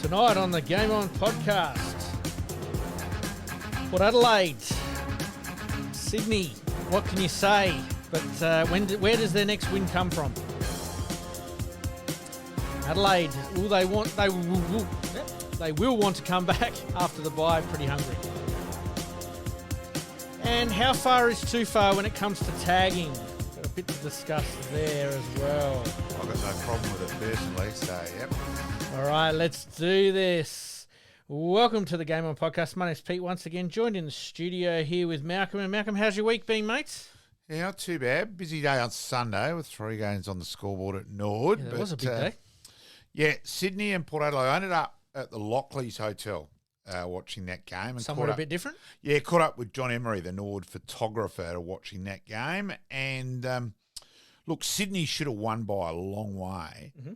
Tonight on the Game On podcast, Port Adelaide, Sydney, what can you say? But where does their next win come from? Adelaide, they will want to come back after the bye, pretty hungry. And how far is too far when it comes to tagging? Got a bit to discuss there as well. I've got no problem with it personally, so yep. All right, let's do this. Welcome to the Game On podcast. My name's Pete, once again joined in the studio here with Malcolm. And Malcolm, how's your week been, mate? Yeah, not too bad. Busy day on Sunday with 3 games on the scoreboard at Nord. Yeah, that was a big day. Yeah, Sydney and Port Adelaide. I ended up at the Lockleys Hotel watching that game. And somewhere a bit different? Yeah, caught up with John Emery, the Nord photographer, watching that game. And look, Sydney should have won by a long way. Mm-hmm.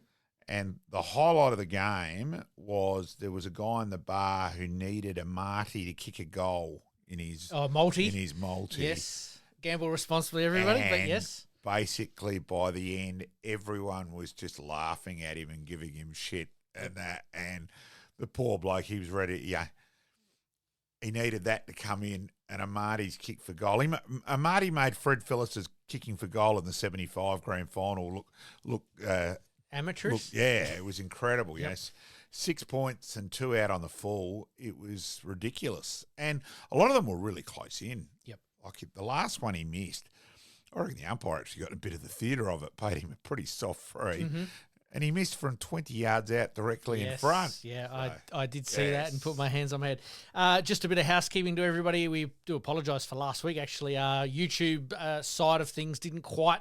And the highlight of the game was there was a guy in the bar who needed a Marty to kick a goal in his multi. In his multi. Yes. Gamble responsibly, everybody, and but yes. Basically, by the end, everyone was just laughing at him and giving him shit and that. And the poor bloke, he was ready. Yeah, he needed that to come in, and Marty's kick for goal. Marty made Fred Phillis's kicking for goal in the 75 grand final look amateurish. Yeah, it was incredible. Yep. Yes, 6 points and 2 out on the full. It was ridiculous, and a lot of them were really close in. Yep. Like the last one he missed, I reckon the umpire actually got a bit of the theatre of it, paid him a pretty soft free, and he missed from 20 yards out directly in front. Yeah, so, I did see that and put my hands on my head. Just a bit of housekeeping to everybody. We do apologise for last week. Actually, our YouTube side of things didn't quite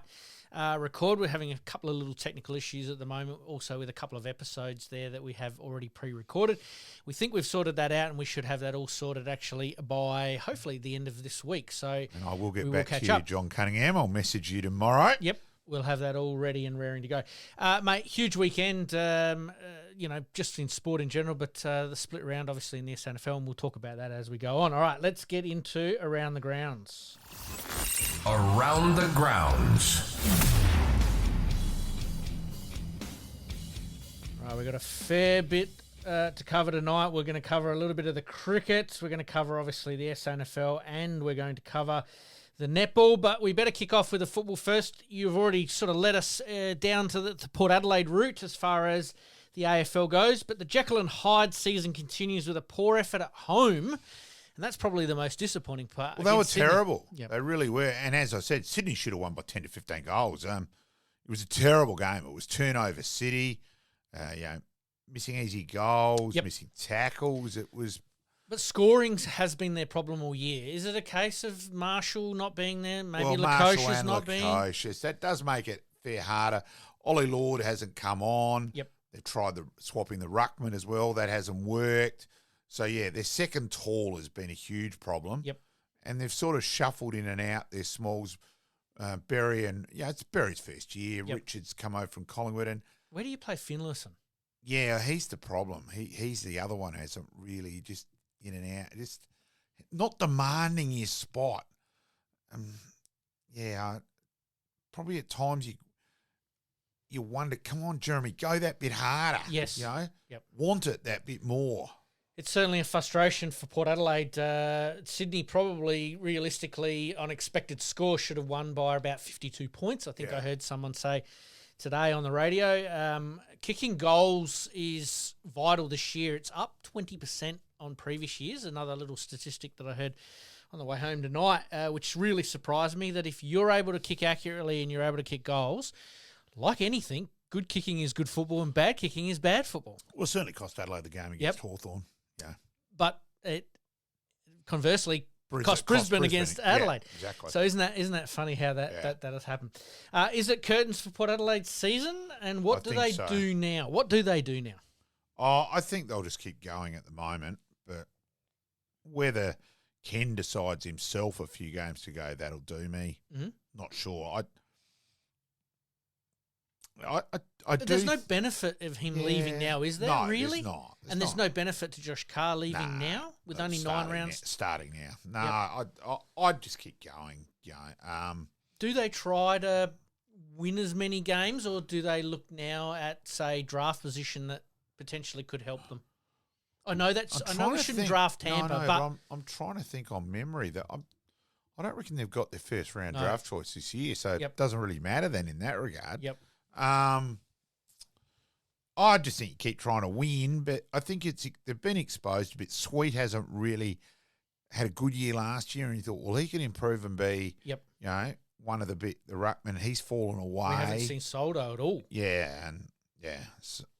record. We're having a couple of little technical issues at the moment, also with a couple of episodes there that we have already pre-recorded. We think we've sorted that out, and we should have that all sorted actually by hopefully the end of this week. So, and I will get back to you, John Cunningham. I'll message you tomorrow. Yep. We'll have that all ready and raring to go. Mate, huge weekend, just in sport in general, but the split round obviously in the SANFL, and we'll talk about that as we go on. All right, let's get into Around the Grounds. Around the Grounds. Right, we've got a fair bit to cover tonight. We're going to cover a little bit of the cricket. We're going to cover, obviously, the SANFL, and we're going to cover the netball, but we better kick off with the football first. You've already sort of led us down to the Port Adelaide route as far as the AFL goes, but the Jekyll and Hyde season continues with a poor effort at home, and that's probably the most disappointing part. Well, they were Sydney. terrible. Yep. They really were. And as I said, Sydney should have won by 10 to 15 goals. It was a terrible game. It was turnover city, missing easy goals, missing tackles. It was... But scoring has been their problem all year. Is it a case of Marshall not being there? Maybe Marshall Lukosius and not being? Lukosius. That does make it fair harder. Ollie Lord hasn't come on. Yep. They've tried swapping the ruckman as well. That hasn't worked. So, yeah, their second tall has been a huge problem. Yep. And they've sort of shuffled in and out their smalls. Berry and, it's Berry's first year. Yep. Richards come over from Collingwood. And where do you play Finlayson? Yeah, he's the problem. He's the other one who hasn't really just in and out, just not demanding his spot. Probably at times you wonder, come on, Jeremy, go that bit harder. Yes. Want it that bit more. It's certainly a frustration for Port Adelaide. Sydney probably, realistically, on expected score, should have won by about 52 points. I think I heard someone say today on the radio. Kicking goals is vital this year. It's up 20% on previous years. Another little statistic that I heard on the way home tonight, which really surprised me, that if you're able to kick accurately and you're able to kick goals, like anything, good kicking is good football and bad kicking is bad football. Well, it certainly cost Adelaide the game against Hawthorn. Yeah. But it conversely cost Brisbane against Adelaide. Yeah, exactly. So isn't that funny how that has happened? Is it curtains for Port Adelaide's season? And what do they do now? What do they do now? I think they'll just keep going at the moment, but whether Ken decides himself a few games to go, that'll do me. Mm-hmm. Not sure. But there's no benefit of him leaving now, is there? No, really? There's not. There's no benefit to Josh Carr leaving now with only 9 rounds. Starting now. No, I'd just keep going. Do they try to win as many games, or do they look now at, say, draft position that potentially could help them? I know that's. I know we shouldn't draft Tampa, but I'm trying to think on memory that I don't reckon they've got their first round draft choice this year, so it doesn't really matter then in that regard. Yep. I just think you keep trying to win, but I think they've been exposed a bit. Sweet hasn't really had a good year last year, and you thought, well, he can improve and be, one of the ruckman. He's fallen away. We haven't seen Soldo at all. Yeah,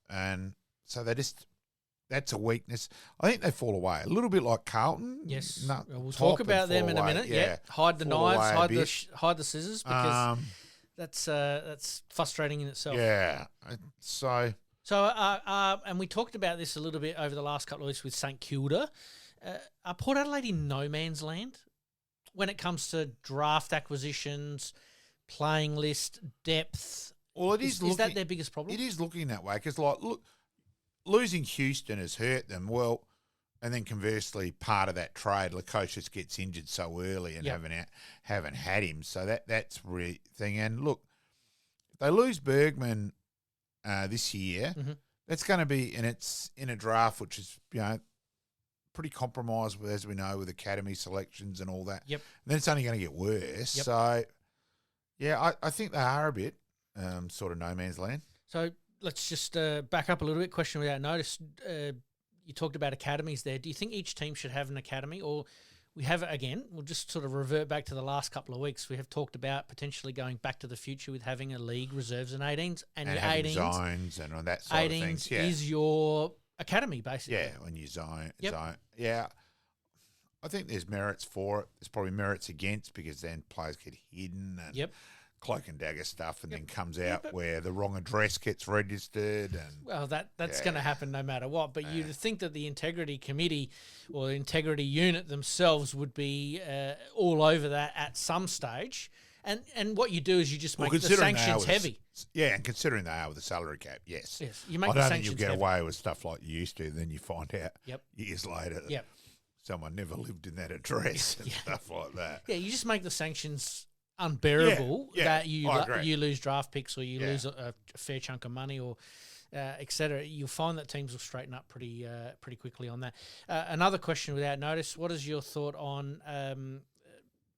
and so that's a weakness. I think they fall away a little bit like Carlton. Yes, we'll talk about them in a minute. Yeah, hide the knives, hide the scissors, because that's frustrating in itself. Yeah, so and we talked about this a little bit over the last couple of weeks with St Kilda. Are Port Adelaide in no man's land when it comes to draft acquisitions, playing list, depth? Well, is that their biggest problem? It is looking that way because, look, losing Houston has hurt them. Well, and then conversely, part of that trade, Lukosius gets injured so early and haven't had him. So that's really thing. And look, if they lose Bergman this year, that's going to be, and it's in a draft which is pretty compromised, as we know, with academy selections and all that. Yep. And then it's only going to get worse. Yep. So, I think they are a bit sort of no man's land. So let's just back up a little bit. Question without notice. You talked about academies there. Do you think each team should have an academy, or we have again? We'll just sort of revert back to the last couple of weeks. We have talked about potentially going back to the future with having a league, reserves, and 18s, and your 18s zones and all that sort of things. Yeah, is your academy basically. Yeah, when you zone. Yeah, I think there's merits for it. There's probably merits against, because then players get hidden and cloak and dagger stuff, and then comes out where the wrong address gets registered. And well, that's going to happen no matter what. But you'd think that the integrity committee or the integrity unit themselves would be all over that at some stage. And what you do is you just make the sanctions heavy. Yeah, and considering they are with the salary cap, yes. You make I the don't sanctions think you'll get heavy. away with stuff like you used to. Then you find out years later that someone never lived in that address and stuff like that. Yeah, you just make the sanctions unbearable that you lose draft picks, or you lose a fair chunk of money, or etc. You'll find that teams will straighten up pretty quickly on that. Another question without notice: what is your thought on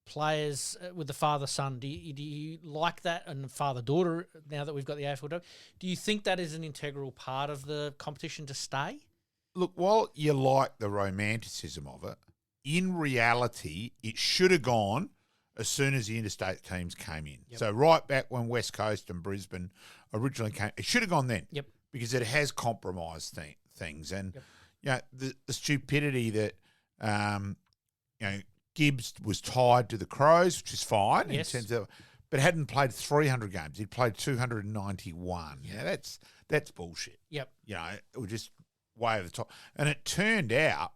players with the father-son? Do you like that, and father-daughter, now that we've got the AFL? Do you think that is an integral part of the competition to stay? Look, while you like the romanticism of it, in reality, it should have gone as soon as the interstate teams came in. Yep. So right back when West Coast and Brisbane originally came, it should have gone then. Yep. Because it has compromised things. And, the stupidity that, Gibbs was tied to the Crows, which is fine in terms of, but hadn't played 300 games. He'd played 291. Yeah, that's bullshit. Yep. It was just way over the top. And it turned out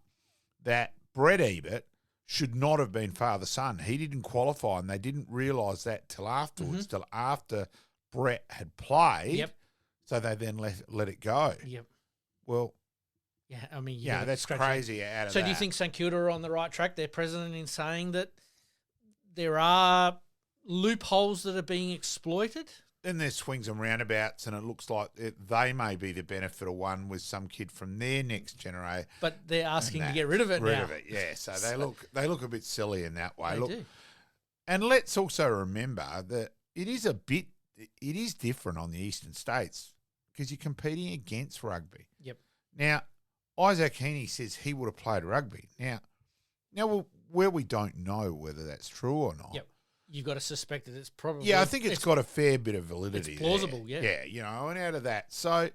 that Brett Ebert should not have been father-son. He didn't qualify, and they didn't realise that till afterwards, till after Brett had played. Yep. So they then let it go. Yep. Well, yeah, I mean, that's crazy out of So that. do you think St Kilda are on the right track, their president, in saying that there are loopholes that are being exploited? Then there's swings and roundabouts, and it looks like they may be the benefit of one with some kid from their next generation. But they're asking to get rid of it now. So they look a bit silly in that way. They do. And let's also remember that it is different on the eastern states because you're competing against rugby. Yep. Now, Isaac Heaney says he would have played rugby. Now, where we don't know whether that's true or not. Yep. You've got to suspect that it's probably... Yeah, I think it's got a fair bit of validity. It's plausible, there. Yeah, and out of that. So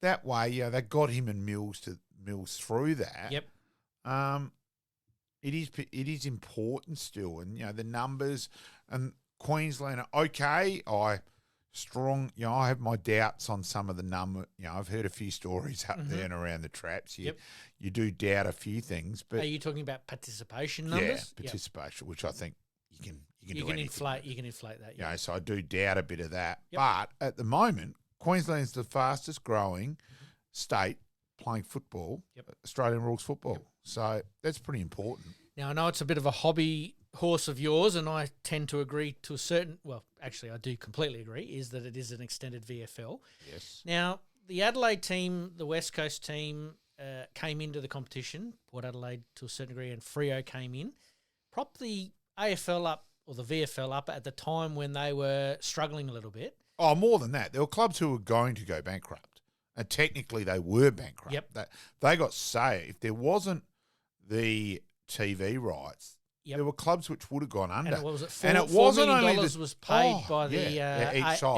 that way, they got him and Mills through that. Yep. It is important still, and the numbers and Queensland are okay. I have my doubts on some of the number. I've heard a few stories up there and around the traps. You do doubt a few things, but are you talking about participation numbers? Yeah, participation, which I think you can inflate. You can inflate that. Yeah. So I do doubt a bit of that, but at the moment, Queensland's the fastest growing state playing football, Australian rules football. So that's pretty important. Now I know it's a bit of a hobby horse of yours, and I tend to agree to a certain. Well, actually, I do completely agree. Is that it is an extended VFL? Yes. Now the Adelaide team, the West Coast team, came into the competition, Port Adelaide to a certain degree, and Freo came in, propped the AFL up or the VFL up at the time when they were struggling a little bit. Oh, more than that. There were clubs who were going to go bankrupt, and technically they were bankrupt. Yep. They got saved. If there wasn't the TV rights, there were clubs which would have gone under. And it was $4 million was paid by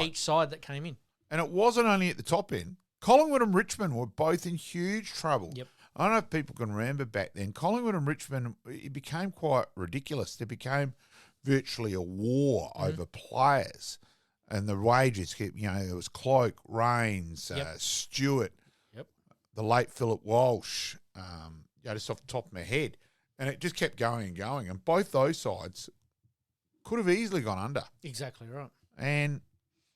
each side that came in. And it wasn't only at the top end. Collingwood and Richmond were both in huge trouble. Yep. I don't know if people can remember back then. Collingwood and Richmond, it became quite ridiculous. There became virtually a war over players. And the wages kept, there was Cloak, Rains, Stewart, the late Philip Walsh, just off the top of my head. And it just kept going and going. And both those sides could have easily gone under. Exactly right. And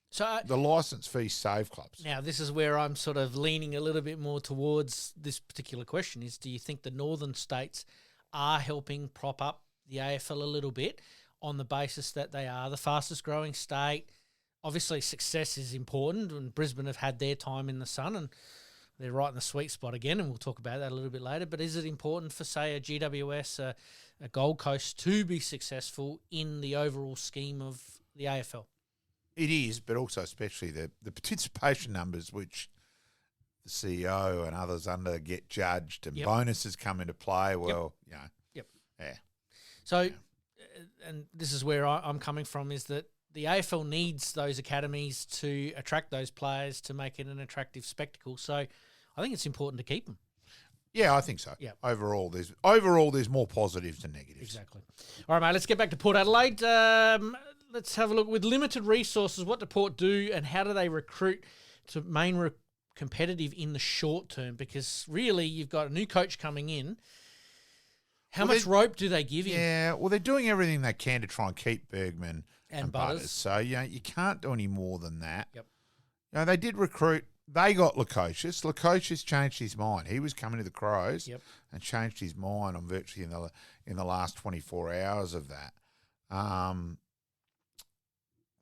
so the licence fees save clubs. Now, this is where I'm sort of leaning a little bit more towards this particular question is, do you think the northern states are helping prop up the AFL a little bit on the basis that they are the fastest growing state? Obviously, success is important, and Brisbane have had their time in the sun, and they're right in the sweet spot again, and we'll talk about that a little bit later. But is it important for, say, a GWS, a Gold Coast to be successful in the overall scheme of the AFL? It is, but also especially the participation numbers, which the CEO and others under get judged, and bonuses come into play. Well, yeah. So, and this is where I'm coming from, is that the AFL needs those academies to attract those players to make it an attractive spectacle. So I think it's important to keep them. Yeah, I think so. Yeah. Overall, there's more positives than negatives. Exactly. All right, mate, let's get back to Port Adelaide. Let's have a look. With limited resources, what do Port do and how do they recruit to remain competitive in the short term? Because really, you've got a new coach coming in. How much rope do they give him? Yeah, well, they're doing everything they can to try and keep Bergman and Butters. So, you can't do any more than that. Yep. They did recruit. They got Lukosius. Lukosius changed his mind. He was coming to the Crows and changed his mind on virtually in the last 24 hours of that.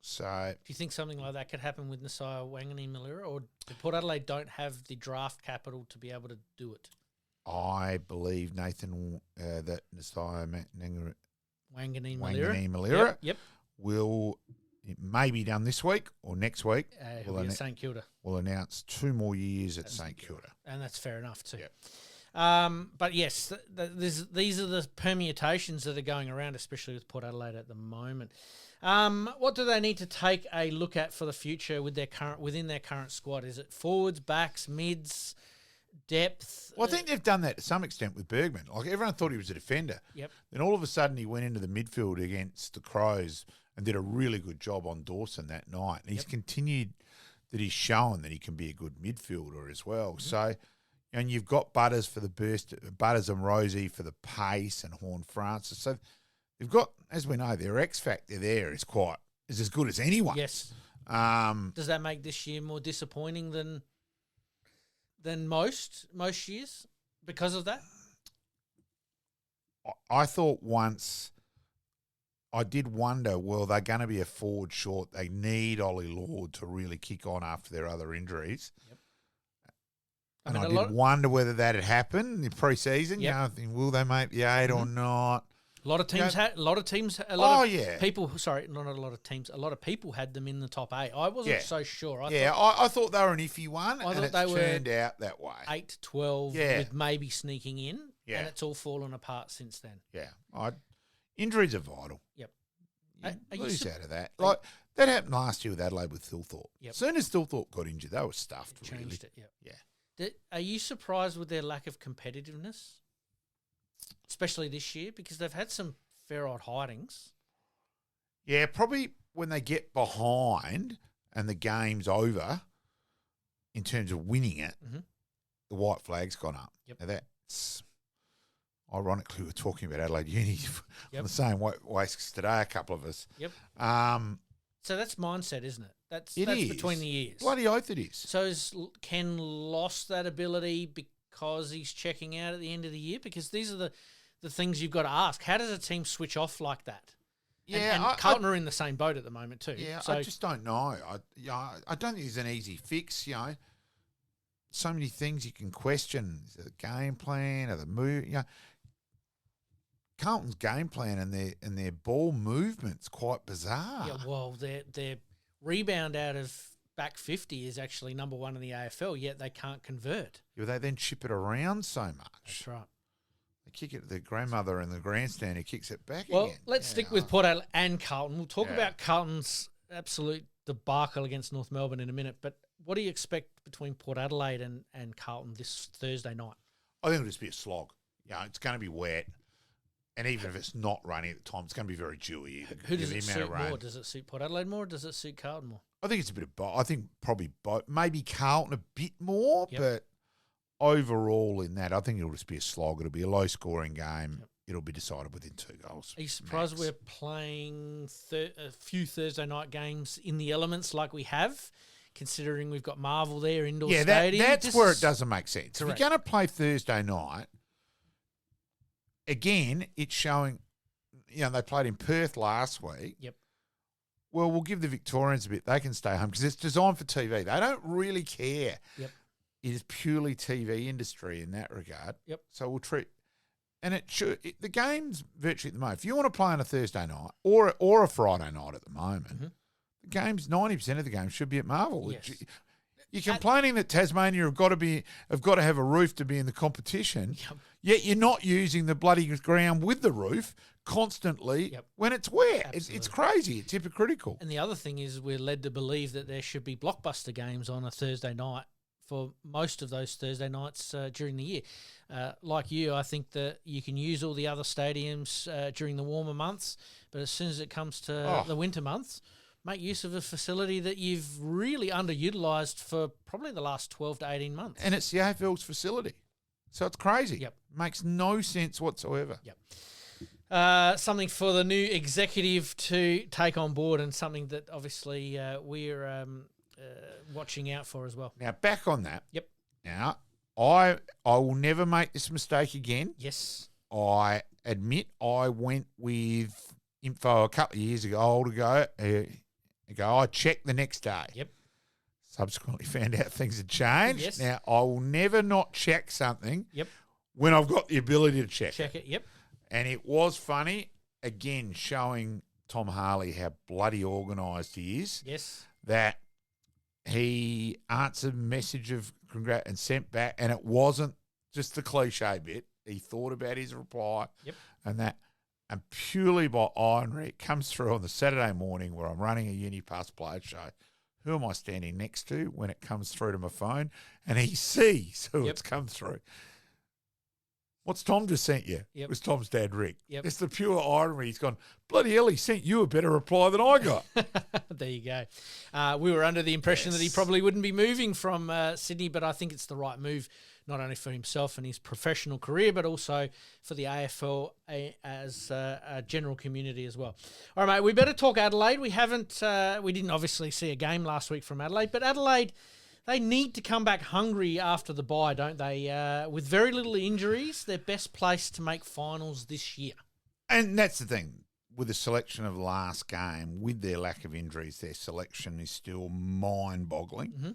So, do you think something like that could happen with Nasiah Wanganeen-Malira, or do Port Adelaide don't have the draft capital to be able to do it? I believe, Nathan, that Nasiah Wanganeen-Malira will, it may be done this week or next week. He'll be at St Kilda. We'll announce 2 more years at St Kilda. And that's fair enough too. Yep. But yes, these are the permutations that are going around, especially with Port Adelaide at the moment. What do they need to take a look at for the future with within their current squad? Is it forwards, backs, mids, depth? Well, I think they've done that to some extent with Bergman. Like, everyone thought he was a defender. Yep. Then all of a sudden he went into the midfield against the Crows and did a really good job on Dawson that night. And he's continued that he's shown that he can be a good midfielder as well. So, and you've got Butters for the burst, Butters and Rosie for the pace, and Horn Francis. So they've got, as we know, their X factor there is as good as anyone. Yes. Does that make this year more disappointing than most years because of that? I thought once, I did wonder, well, they're going to be a forward short. They need Ollie Lord to really kick on after their other injuries. Yep. And I did wonder whether that had happened in the pre-season. Yep. I think, will they make the 8 or not? A lot of teams a lot of people, sorry, not a lot of teams, a lot of people had them in the top 8. I wasn't so sure. I thought they were an iffy one, I and thought it's they turned out that way. 8 to 12 with maybe sneaking in, and it's all fallen apart since then. Yeah. Injuries are vital. Yep. You lose out of that. Like, that happened last year with Adelaide with Thilthorpe. Yep. As soon as Thilthorpe got injured, they were stuffed, Changed it, Yeah. Are you surprised with their lack of competitiveness? Especially this year, because they've had some fair odd hidings. Yeah, probably when they get behind and the game's over, in terms of winning it, the white flag's gone up. Yep. Now that's, ironically, we're talking about Adelaide Uni on the same waste today, a couple of us. Yep. So that's mindset, isn't it? That's between the years. Bloody oath it is. So has Ken lost that ability because he's checking out at the end of the year? Because these are the things you've got to ask. How does a team switch off like that? Yeah, and Carlton are in the same boat at the moment too. Yeah, so, I just don't know. I don't think there's an easy fix. so many things you can question. Is it the game plan or the move? You know, Carlton's game plan and their ball movement's quite bizarre. Yeah, well, their rebound out of back 50 is actually number 1 in the AFL, yet they can't convert. Yeah, they then chip it around so much. That's right. They kick it to the grandmother in the grandstand who kicks it back Well, again. let's stick with Port Adelaide and Carlton. We'll talk Yeah. about Carlton's absolute debacle against North Melbourne in a minute, but what do you expect between Port Adelaide and Carlton this Thursday night? I think it'll just be a slog. You know, it's going to be wet. And even if it's not raining at the time, it's going to be very dewy. Who does The it amount of suit rain. more? Does it suit Port Adelaide more or does it suit Carlton more? I think it's a bit of both. I think probably both. Maybe Carlton a bit more, Yep. but overall in that, I think it'll just be a slog. It'll be a low-scoring game. Yep. It'll be decided within 2 goals. Are you surprised max. we're playing a few Thursday night games in the elements like we have, considering we've got Marvel there, indoor Yeah, stadium? that's This where is- it doesn't make sense. Correct. If you're going to play Thursday night, again, it's showing, they played in Perth last week. Yep. Well, we'll give the Victorians a bit. They can stay home because it's designed for TV. They don't really care. Yep. It is purely TV industry in that regard. Yep. So we'll treat, and the game's virtually at the moment. If you want to play on a Thursday night or a Friday night at the moment, the game's 90% of the game should be at Marvel. Yes. You're complaining that Tasmania have got to have a roof to be in the competition. Yep. Yet you're not using the bloody ground with the roof constantly when it's wet. It's crazy. It's hypocritical. And the other thing is we're led to believe that there should be blockbuster games on a Thursday night for most of those Thursday nights during the year. Like you, I think that you can use all the other stadiums during the warmer months, but as soon as it comes to the winter months, make use of a facility that you've really underutilised for probably the last 12 to 18 months. And it's the AFL's facility. So it's crazy. Yep. Makes no sense whatsoever. Yep. Something for the new executive to take on board and something that obviously we're watching out for as well. Now, back on that. Yep. Now, I will never make this mistake again. Yes. I admit I went with info a couple of years ago. I checked the next day. Yep. Subsequently found out things had changed. Yes. Now, I will never not check something Yep. when I've got the ability to check Check it. Yep. And it was funny, again, showing Tom Harley how bloody organised he is. Yes. That he answered a message of congrat and sent back, and it wasn't just the cliche bit. He thought about his reply and that. And purely by irony, it comes through on the Saturday morning where I'm running a Unipass Player show. Who am I standing next to when it comes through to my phone? And he sees who it's come through. What's Tom just sent you? It was Tom's dad, Rick. Yep. It's the pure irony. He's gone, bloody hell, he sent you a better reply than I got. There you go. We were under the impression that he probably wouldn't be moving from Sydney, but I think it's the right move, not only for himself and his professional career, but also for the AFL as a general community as well. All right, mate, we better talk Adelaide. We didn't obviously see a game last week from Adelaide, but Adelaide, they need to come back hungry after the bye, don't they? With very little injuries, they're best placed to make finals this year. And that's the thing. With the selection of last game, with their lack of injuries, their selection is still mind-boggling. Mm-hmm.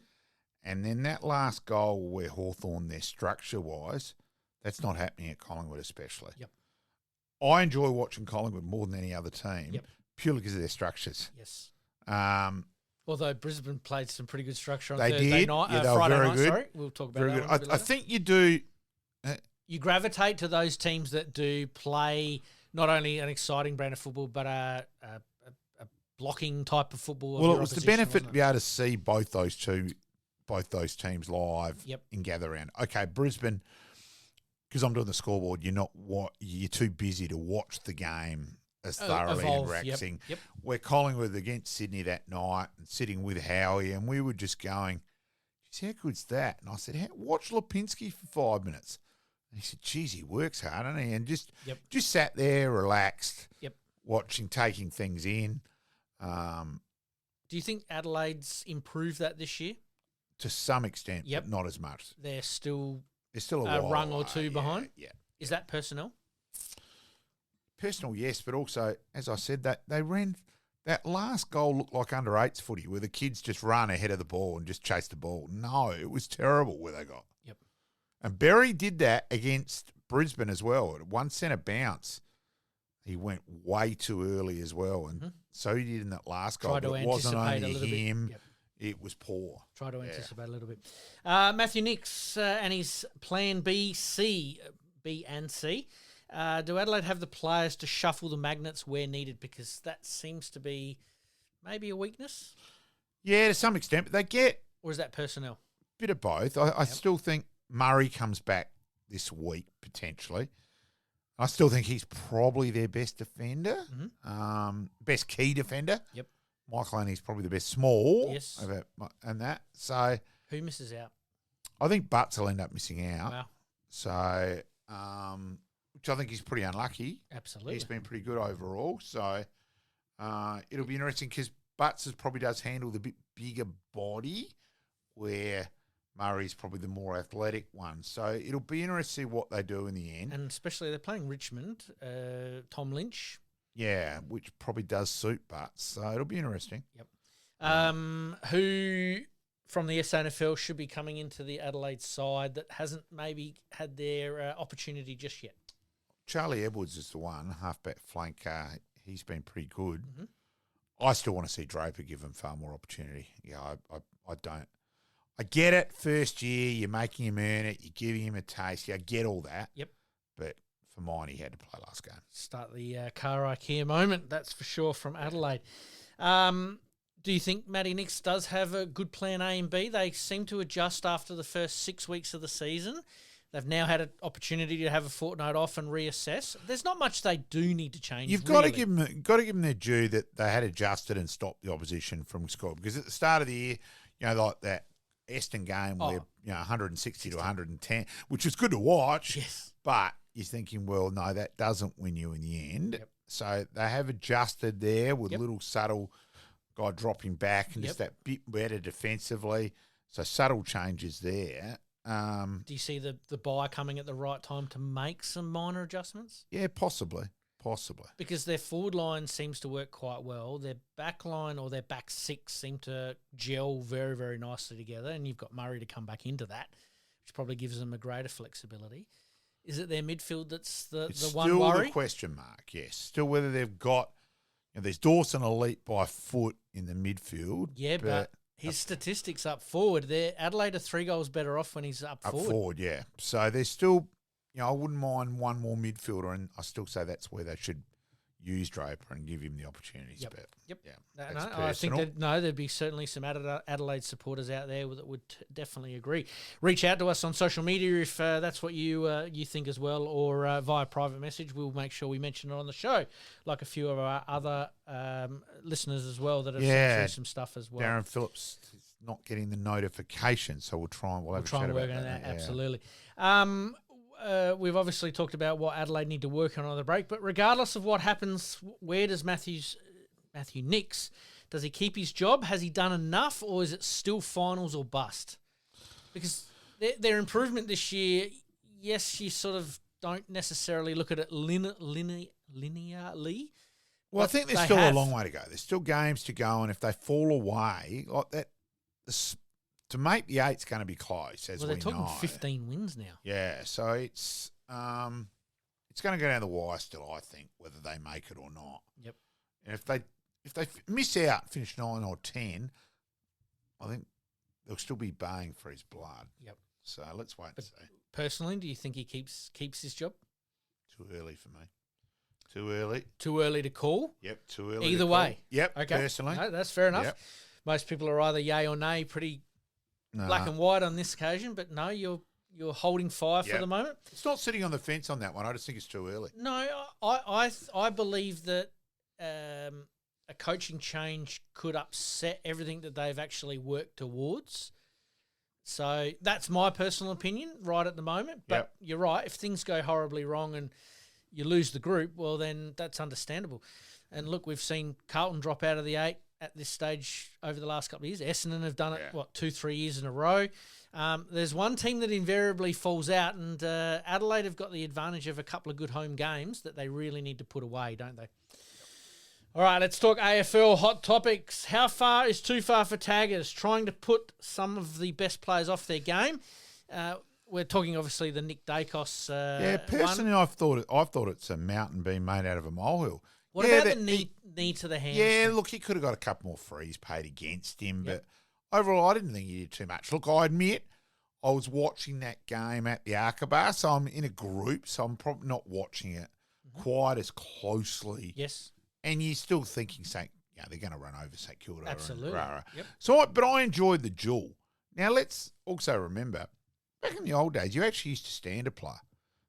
And then that last goal where Hawthorn, their structure-wise, that's not happening at Collingwood especially. Yep. I enjoy watching Collingwood more than any other team purely because of their structures. Yes. Although Brisbane played some pretty good structure on they Thursday did. night, Yeah, they were Friday very night, good. sorry. We'll talk about Very that good. one a bit I later. think you do. You gravitate to those teams that do play not only an exciting brand of football, but a blocking type of football. Well, of it your was the opposition, benefit to wasn't be able to see both those teams live Yep. and gather around. Okay, Brisbane, because I'm doing the scoreboard, you're too busy to watch the game as thoroughly evolve, and yep, relaxing. yep. We're Collingwood against Sydney that night and sitting with Howie, and we were just going, geez, how good's that? And I said, watch Lipinski for 5 minutes. And he said, geez, he works hard, doesn't he? And just sat there, relaxed, watching, taking things in. Do you think Adelaide's improved that this year? To some extent, but not as much. They're still a while rung or away, two behind? Yeah. Is that personnel? Personal, yes, but also, as I said, that they ran That last goal looked like under 8s footy where the kids just run ahead of the ball and just chase the ball. No, it was terrible where they got. Yep. And Berry did that against Brisbane as well. At 1 centre bounce, he went way too early as well. And so he did in that last goal. Tried to But it wasn't anticipate a only little bit. him. Yep. It was poor. Try to anticipate a little bit. Matthew Nix and his plan B and C. Do Adelaide have the players to shuffle the magnets where needed? Because that seems to be maybe a weakness. Yeah, to some extent. But they get Or is that personnel? a bit of both. I still think Murray comes back this week, potentially. I still think he's probably their best defender, best key defender. Yep. Michael Annie's probably the best small. Yes. And that. So Who misses out? I think Butts will end up missing out. Wow. So, which I think is pretty unlucky. Absolutely. He's been pretty good overall. So it'll be interesting because Butts probably does handle the bit bigger body where Murray's probably the more athletic one. So it'll be interesting to see what they do in the end. And especially they're playing Richmond, Tom Lynch. Yeah, which probably does suit Butts. So it'll be interesting. Yep. Who from the SANFL should be coming into the Adelaide side that hasn't maybe had their opportunity just yet? Charlie Edwards is the one, halfback flanker. He's been pretty good. I still want to see Draper give him far more opportunity. Yeah, I don't. I get it. First year, you're making him earn it. You're giving him a taste. Yeah, I get all that. Yep. But for mine, he had to play last game. Start the car IKEA moment, that's for sure, from Adelaide. Do you think Matty Nix does have a good plan A and B? They seem to adjust after the first 6 weeks of the season. They've now had an opportunity to have a fortnight off and reassess. There's not much they do need to change. You've got to give them their due that they had adjusted and stopped the opposition from scoring. Because at the start of the year, like that Eston game where 160 to 110, which was good to watch. Yes. But you're thinking, well, no, that doesn't win you in the end. Yep. So they have adjusted there with little subtle guy dropping back and just that bit better defensively. So subtle changes there. Do you see the bye coming at the right time to make some minor adjustments? Yeah, possibly. Because their forward line seems to work quite well. Their back line or their back six seem to gel very, very nicely together, and you've got Murray to come back into that, which probably gives them a greater flexibility. Is it their midfield that's the one worry? Still the question mark, yes. Still whether they've got there's Dawson elite by foot in the midfield. Yeah, but his statistics up forward, Adelaide are 3 goals better off when he's up forward. Yeah. So there's still, I wouldn't mind one more midfielder, and I still say that's where they should use Draper and give him the opportunities. Yep. But Yeah, I think there'd be certainly some Adelaide supporters out there that would definitely agree. Reach out to us on social media if that's what you think as well, or via private message. We'll make sure we mention it on the show, like a few of our other listeners as well that have sent through some stuff as well. Darren Phillips is not getting the notification, so we'll try and have a chat about that. Yeah. Absolutely. We've obviously talked about what Adelaide need to work on the break, but regardless of what happens, where does Matthew Nix, does he keep his job? Has he done enough, or is it still finals or bust? Because their improvement this year, yes, you sort of don't necessarily look at it linearly. Well, I think there's still a long way to go. There's still games to go, and if they fall away like that, to make the 8's going to be close, as we know. They're talking 15 wins now. Yeah, so it's going to go down the wire still, I think, whether they make it or not. Yep. And if they miss out, finish 9 or 10, I think they'll still be baying for his blood. Yep. So let's wait and see. Personally, do you think he keeps his job? Too early for me. Too early. Too early to call? Yep, too early. Either way. Yep, okay. Personally. No, that's fair enough. Yep. Most people are either yay or nay, pretty black and white on this occasion, but no, you're holding fire for the moment. It's not sitting on the fence on that one. I just think it's too early. No, I believe that a coaching change could upset everything that they've actually worked towards. So that's my personal opinion right at the moment. But you're right. If things go horribly wrong and you lose the group, well, then that's understandable. And look, we've seen Carlton drop out of the 8 at this stage over the last couple of years. Essendon have done it, 2-3 years in a row. There's one team that invariably falls out, and Adelaide have got the advantage of a couple of good home games that they really need to put away, don't they? All right, let's talk AFL hot topics. How far is too far for Taggers? Trying to put some of the best players off their game. We're talking obviously the Nick Dacos. Personally, I've thought it's a mountain being made out of a molehill. What about the knee to the hand? Yeah, look, he could have got a couple more frees paid against him, but overall, I didn't think he did too much. Look, I admit I was watching that game at the Aqaba, so I'm in a group, so I'm probably not watching it quite as closely. Yes. And you're still thinking, they're going to run over St Kilda. Absolutely. Yep. So, but I enjoyed the duel. Now, let's also remember, back in the old days, you actually used to stand a player.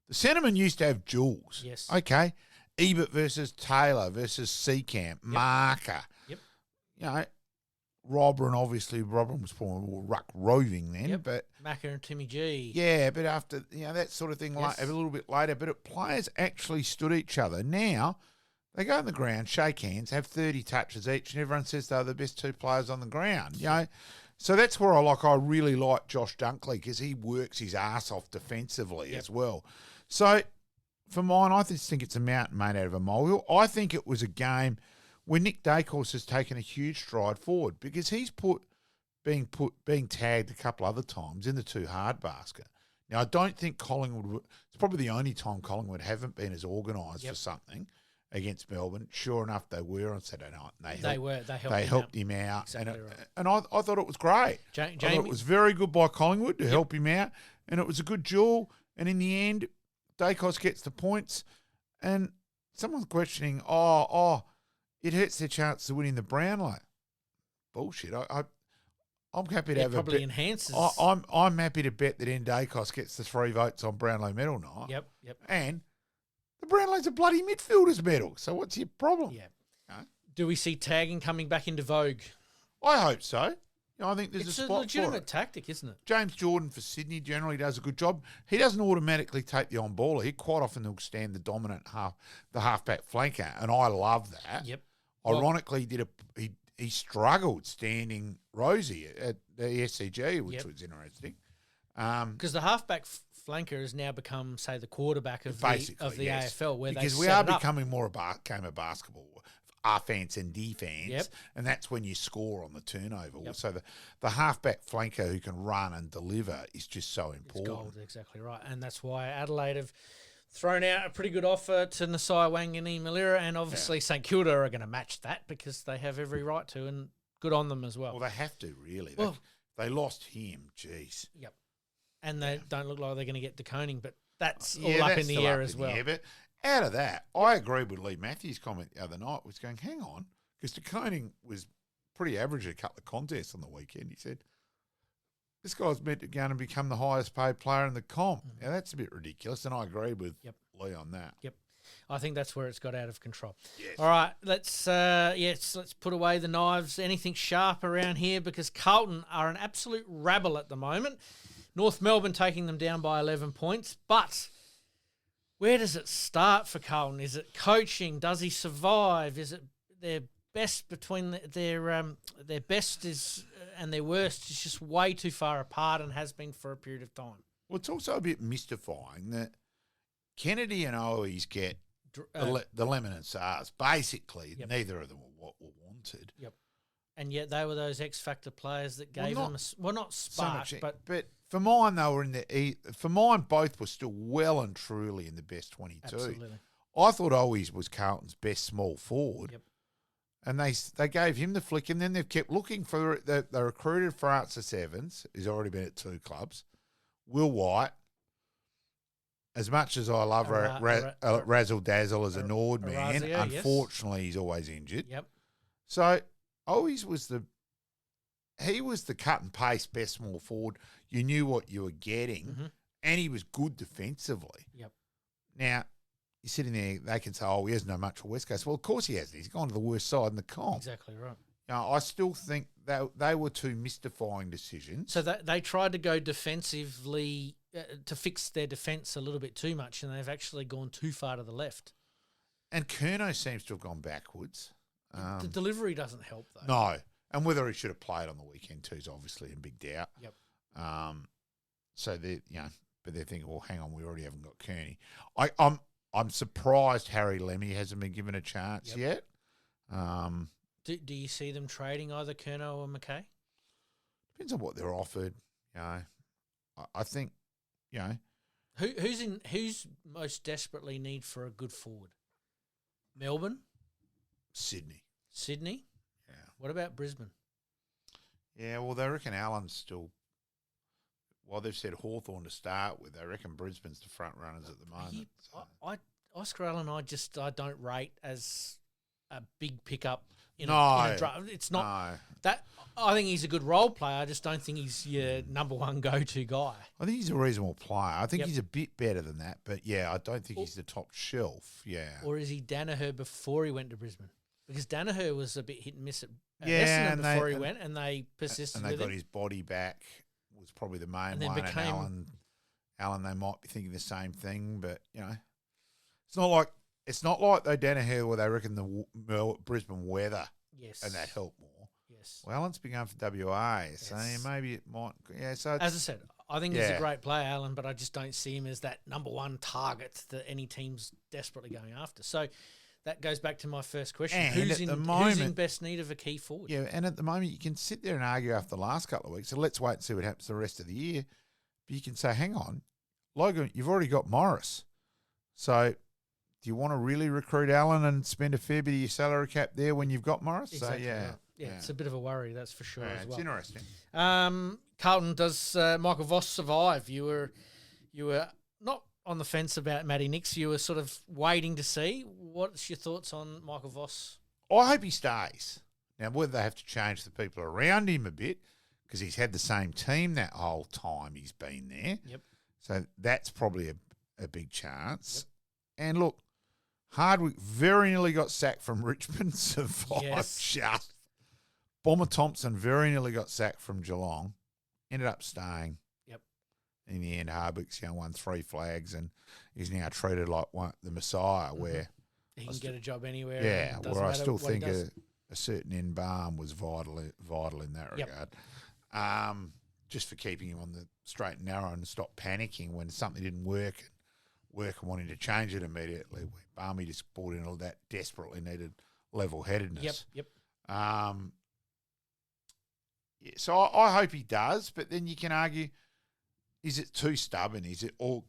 The centremen used to have duels. Yes. Okay. Ebert versus Taylor versus Seacamp, Marker. Yep. You know, Robin, obviously, Robin was probably more ruck roving then, but Macca and Timmy G. Yeah, but after, that sort of thing, like a little bit later, but players actually stood each other. Now, they go on the ground, shake hands, have 30 touches each, and everyone says they're the best two players on the ground. So that's where I really like Josh Dunkley because he works his ass off defensively as well. So for mine, I just think it's a mountain made out of a molehill. I think it was a game where Nick Dacos has taken a huge stride forward because he's being tagged a couple other times in the too hard basket. Now, I don't think Collingwood, it's probably the only time Collingwood haven't been as organised for something against Melbourne. Sure enough, they were on Saturday night. And they helped him out. Exactly and I thought it was great. I thought it was very good by Collingwood to help him out, and it was a good duel. And in the end, Dacos gets the points, and someone's questioning, it hurts their chance of winning the Brownlow. Bullshit. I'm happy to have probably a bet. Enhances. I'm happy to bet that Dacos gets the 3 votes on Brownlow medal night. Yep. And the Brownlow's a bloody midfielders medal. So what's your problem? Yeah. Do we see tagging coming back into vogue? I hope so. I think there's it's a spot for it. It's a legitimate tactic, isn't it? James Jordan for Sydney generally does a good job. He doesn't automatically take the on-baller. He quite often will stand the dominant halfback flanker, and I love that. Yep. Ironically, he struggled standing Rosie at the SCG, which was interesting. Because the halfback flanker has now become, say, the quarterback of the AFL, because we are becoming more a game of basketball, offense and defense, and that's when you score on the turnover. Yep. So the halfback flanker who can run and deliver is just so important. It's gold, exactly right, and that's why Adelaide have thrown out a pretty good offer to Nasai Wangani-Malira, and obviously St Kilda are going to match that because they have every right to, and good on them as well. Well, they have to, really. They lost him, jeez. Yep. And they don't look like they're going to get De Koning, but that's all up in the air as well. But out of that, I agree with Lee Matthews' comment the other night, was going, hang on, because De Koning was pretty average at a couple of contests on the weekend. He said, this guy's meant to go and become the highest paid player in the comp. Mm-hmm. Now, that's a bit ridiculous, and I agree with Lee on that. Yep. I think that's where it's got out of control. Yes. All right, let's put away the knives. Anything sharp around here, because Carlton are an absolute rabble at the moment. North Melbourne taking them down by 11 points. But where does it start for Carlton? Is it coaching? Does he survive? Is it their best between their best is and their worst is just way too far apart and has been for a period of time? Well, it's also a bit mystifying that Kennedy and Owies get the lemon and SARS. Basically, neither of them were what were wanted. Yep. And yet they were those X Factor players that gave them not spark, so but for mine they were for mine both were still well and truly in the best 22. Absolutely. I thought Owies was Carlton's best small forward. Yep. And they gave him the flick, and then they've kept looking for they recruited Francis Evans, who's already been at 2 clubs. Will White, as much as I love Razzle Dazzle as a Nord man, unfortunately he's always injured. Yep. So Owies was the cut and paste best small forward. You knew what you were getting, and he was good defensively. Yep. Now, you're sitting there, they can say, he hasn't done much for West Coast. Well, of course he hasn't. He's gone to the worst side in the comp. Exactly right. I still think they were 2 mystifying decisions. So they tried to go defensively to fix their defence a little bit too much, and they've actually gone too far to the left. And Curnow seems to have gone backwards. The delivery doesn't help, though. No. And whether he should have played on the weekend too is obviously in big doubt. Yep. So but they're thinking, well, hang on, we already haven't got Kearney. I'm surprised Harry Lemmy hasn't been given a chance yet. Do you see them trading either Curnow or McKay? Depends on what they're offered. You know, I think, you know, who's most desperately need for a good forward? Melbourne, Sydney. Yeah. What about Brisbane? Yeah, well, they reckon Allen's still. Well, they've said Hawthorn to start with. They reckon Brisbane's the front runners at the moment. Oscar Allen, I don't rate as a big pickup in No, a draft. It's not that. I think he's a good role player. I just don't think he's your number one go-to guy. I think he's a reasonable player. I think he's a bit better than that, but yeah, I don't think he's the top shelf. Yeah. Or is he Danaher before he went to Brisbane? Because Danaher was a bit hit and miss at Essendon before he went, and they persisted. And they with got him. his body back. Was probably the main And then one. became- And Allen, they might be thinking the same thing, but you know, it's not like they Danaher where they reckon the Brisbane weather. Yes. And that helped more. Yes. Well, Allen's been going for WA, so maybe it might. Yeah, so as I said, I think he's a great player, Allen, but I just don't see him as that number one target that any team's desperately going after. So that goes back to my first question: And who's at in the moment, who's in best need of a key forward? Yeah, and at the moment you can sit there and argue after the last couple of weeks. So let's wait and see what happens the rest of the year. But you can say, hang on, Logan, you've already got Morris, so. Do you want to really recruit Allen and spend a fair bit of your salary cap there when you've got Morris? Exactly, so, right. Yeah, it's a bit of a worry, that's for sure as well. It's interesting. Carlton, does Michael Voss survive? You were not on the fence about Matty Nix. You were sort of waiting to see. What's your thoughts on Michael Voss? I hope he stays. Now, whether they have to change the people around him a bit, because he's had the same team that whole time he's been there. Yep. So that's probably a big chance. Yep. And look, Hardwick very nearly got sacked from Richmond. Survived just. Bomber Thompson very nearly got sacked from Geelong. Ended up staying. Yep. In the end, Hardwick's won 3 flags and is now treated like the Messiah, where he can get a job anywhere. Yeah, where I still think a certain end balm was vital in that regard. Just for keeping him on the straight and narrow and stop panicking when something didn't work and wanting to change it immediately. Barmy just brought in all that desperately needed level-headedness. Yep. So I hope he does, but then you can argue, is it too stubborn? Is it all,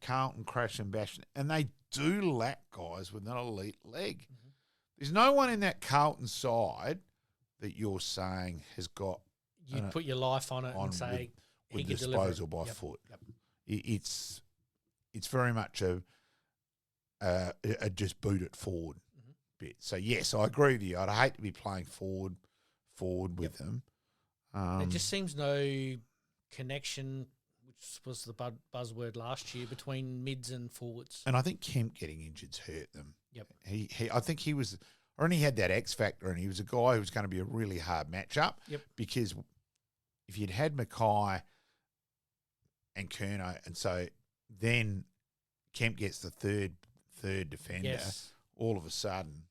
Carlton crash and bash? And they do lack guys with an elite leg. Mm-hmm. There's no one in that Carlton side that you're saying has got... You'd put your life on it and say with he could disposal deliver by foot. Yep. It's very much a just boot it forward bit. So yes, I agree with you. I'd hate to be playing forward with them. There just seems no connection, which was the buzzword last year, between mids and forwards. And I think Kemp getting injured's hurt them. Yep. I think he was, or only had that X factor, and he was a guy who was going to be a really hard matchup. Yep. Because if you'd had Mackay and Curnow, and so then Kemp gets the third defender, all of a sudden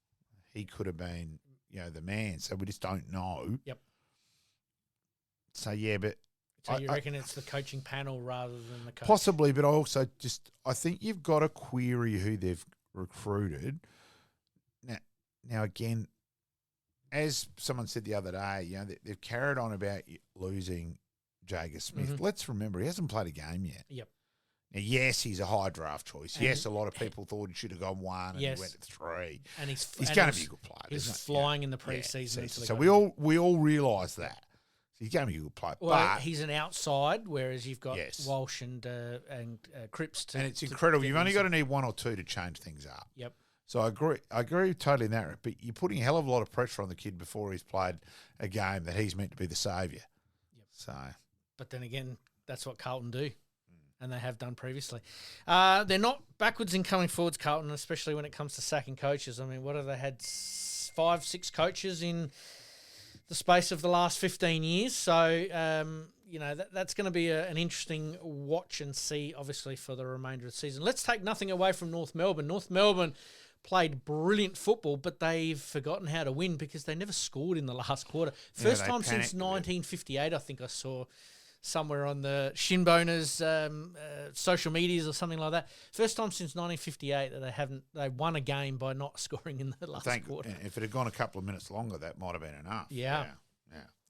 he could have been, the man. So we just don't know. Yep. So but so you reckon it's the coaching panel rather than the coach? Possibly, but I think you've got to query who they've recruited. Now again, as someone said the other day, they've carried on about losing Jager Smith. Mm-hmm. Let's remember, he hasn't played a game yet. Yep. Now, yes, he's a high draft choice. And yes, a lot of people thought he should have gone 1 and he went to 3. And he's going to be a good player. He's flying in the preseason. So we all realise that. So he's going to be a good player. Well, but he's an outside, whereas you've got Walsh and Cripps. And it's incredible. You've only got to need 1 or 2 to change things up. Yep. So I agree totally in that. But you're putting a hell of a lot of pressure on the kid before he's played a game that he's meant to be the saviour. Yep. So. But then again, that's what Carlton do. And they have done previously. They're not backwards in coming forwards, Carlton, especially when it comes to sacking coaches. I mean, what have they had? 5, 6 coaches in the space of the last 15 years. So, that's going to be an interesting watch and see, obviously, for the remainder of the season. Let's take nothing away from North Melbourne. North Melbourne played brilliant football, but they've forgotten how to win because they never scored in the last quarter. First time since 1958, I think I saw somewhere on the Shinboners social medias or something like that. First time since 1958 that they won a game by not scoring in the last quarter. If it had gone a couple of minutes longer, that might have been enough. Yeah. Yeah.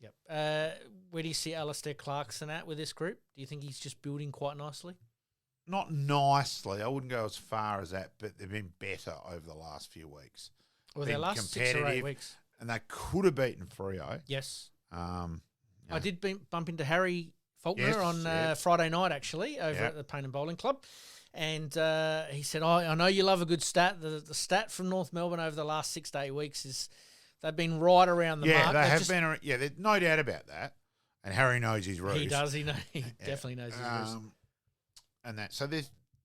Yep. Where do you see Alistair Clarkson at with this group? Do you think he's just building quite nicely? Not nicely. I wouldn't go as far as that, but they've been better over the last few weeks. Well, their last 6 or 8 weeks. And they could have beaten Freo. Yes. Yeah. I did bump into Harry Faulkner on Friday night, actually, over at the Paine and Bowling Club. And he said, I know you love a good stat. The stat from North Melbourne over the last 6 to 8 weeks is they've been right around the mark. Yeah, they have been. Yeah, there's no doubt about that. And Harry knows his roots. He does. He definitely knows his roots. And that. So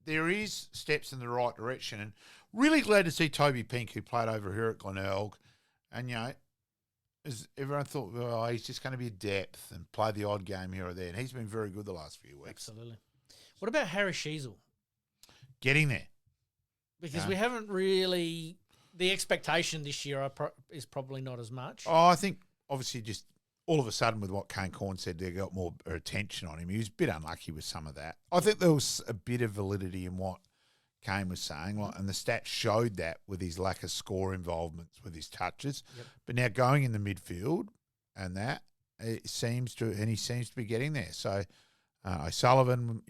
there is steps in the right direction. And really glad to see Toby Pink, who played over here at Glenelg. And, as everyone thought, well, he's just going to be a depth and play the odd game here or there. And he's been very good the last few weeks. Absolutely. What about Harry Sheasel? Getting there. Because we haven't really... The expectation this year is probably not as much. Oh, I think, obviously, just all of a sudden with what Kane Corn said, they got more attention on him. He was a bit unlucky with some of that. I think there was a bit of validity in what Kane was saying, and the stats showed that with his lack of score involvements with his touches. Yep. But now going in the midfield and that, he seems to be getting there. So O'Sullivan,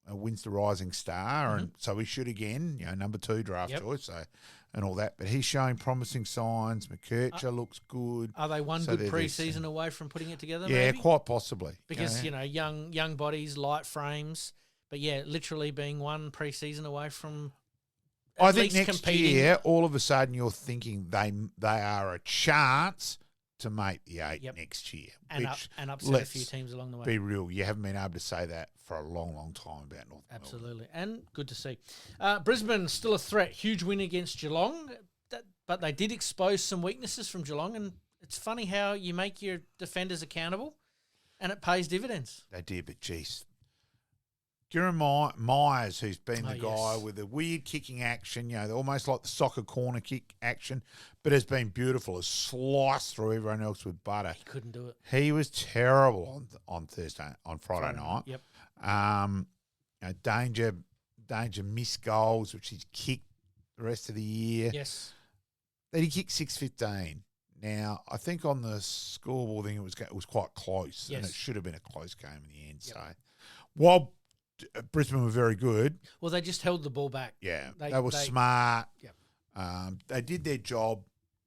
wins the Rising Star, and so he should again, number 2 draft choice. So. And all that, but he's showing promising signs. McKercher looks good. Are they one good pre-season away from putting it together? Yeah, maybe? Quite possibly. Because young bodies, light frames, but literally being one pre-season away from. I think next year, all of a sudden, you're thinking they are a chance to make the 8 next year, and upset a few teams along the way. Be real, you haven't been able to say that for a long, long time about North Melbourne. Absolutely, and good to see. Brisbane still a threat. Huge win against Geelong, but they did expose some weaknesses from Geelong, and it's funny how you make your defenders accountable, and it pays dividends. They did, but geez. Kieran Myers, who's been the guy with the weird kicking action, almost like the soccer corner kick action, but has been beautiful, has sliced through everyone else with butter. He couldn't do it. He was terrible on Friday night. Yep. Danger missed goals, which he's kicked the rest of the year. Yes. Then he kicked 6-15. Now, I think on the scoreboard thing, it was quite close, and it should have been a close game in the end. Yep. So, while Brisbane were very good. Well, they just held the ball back. Yeah, they were smart. Yep. They did their job,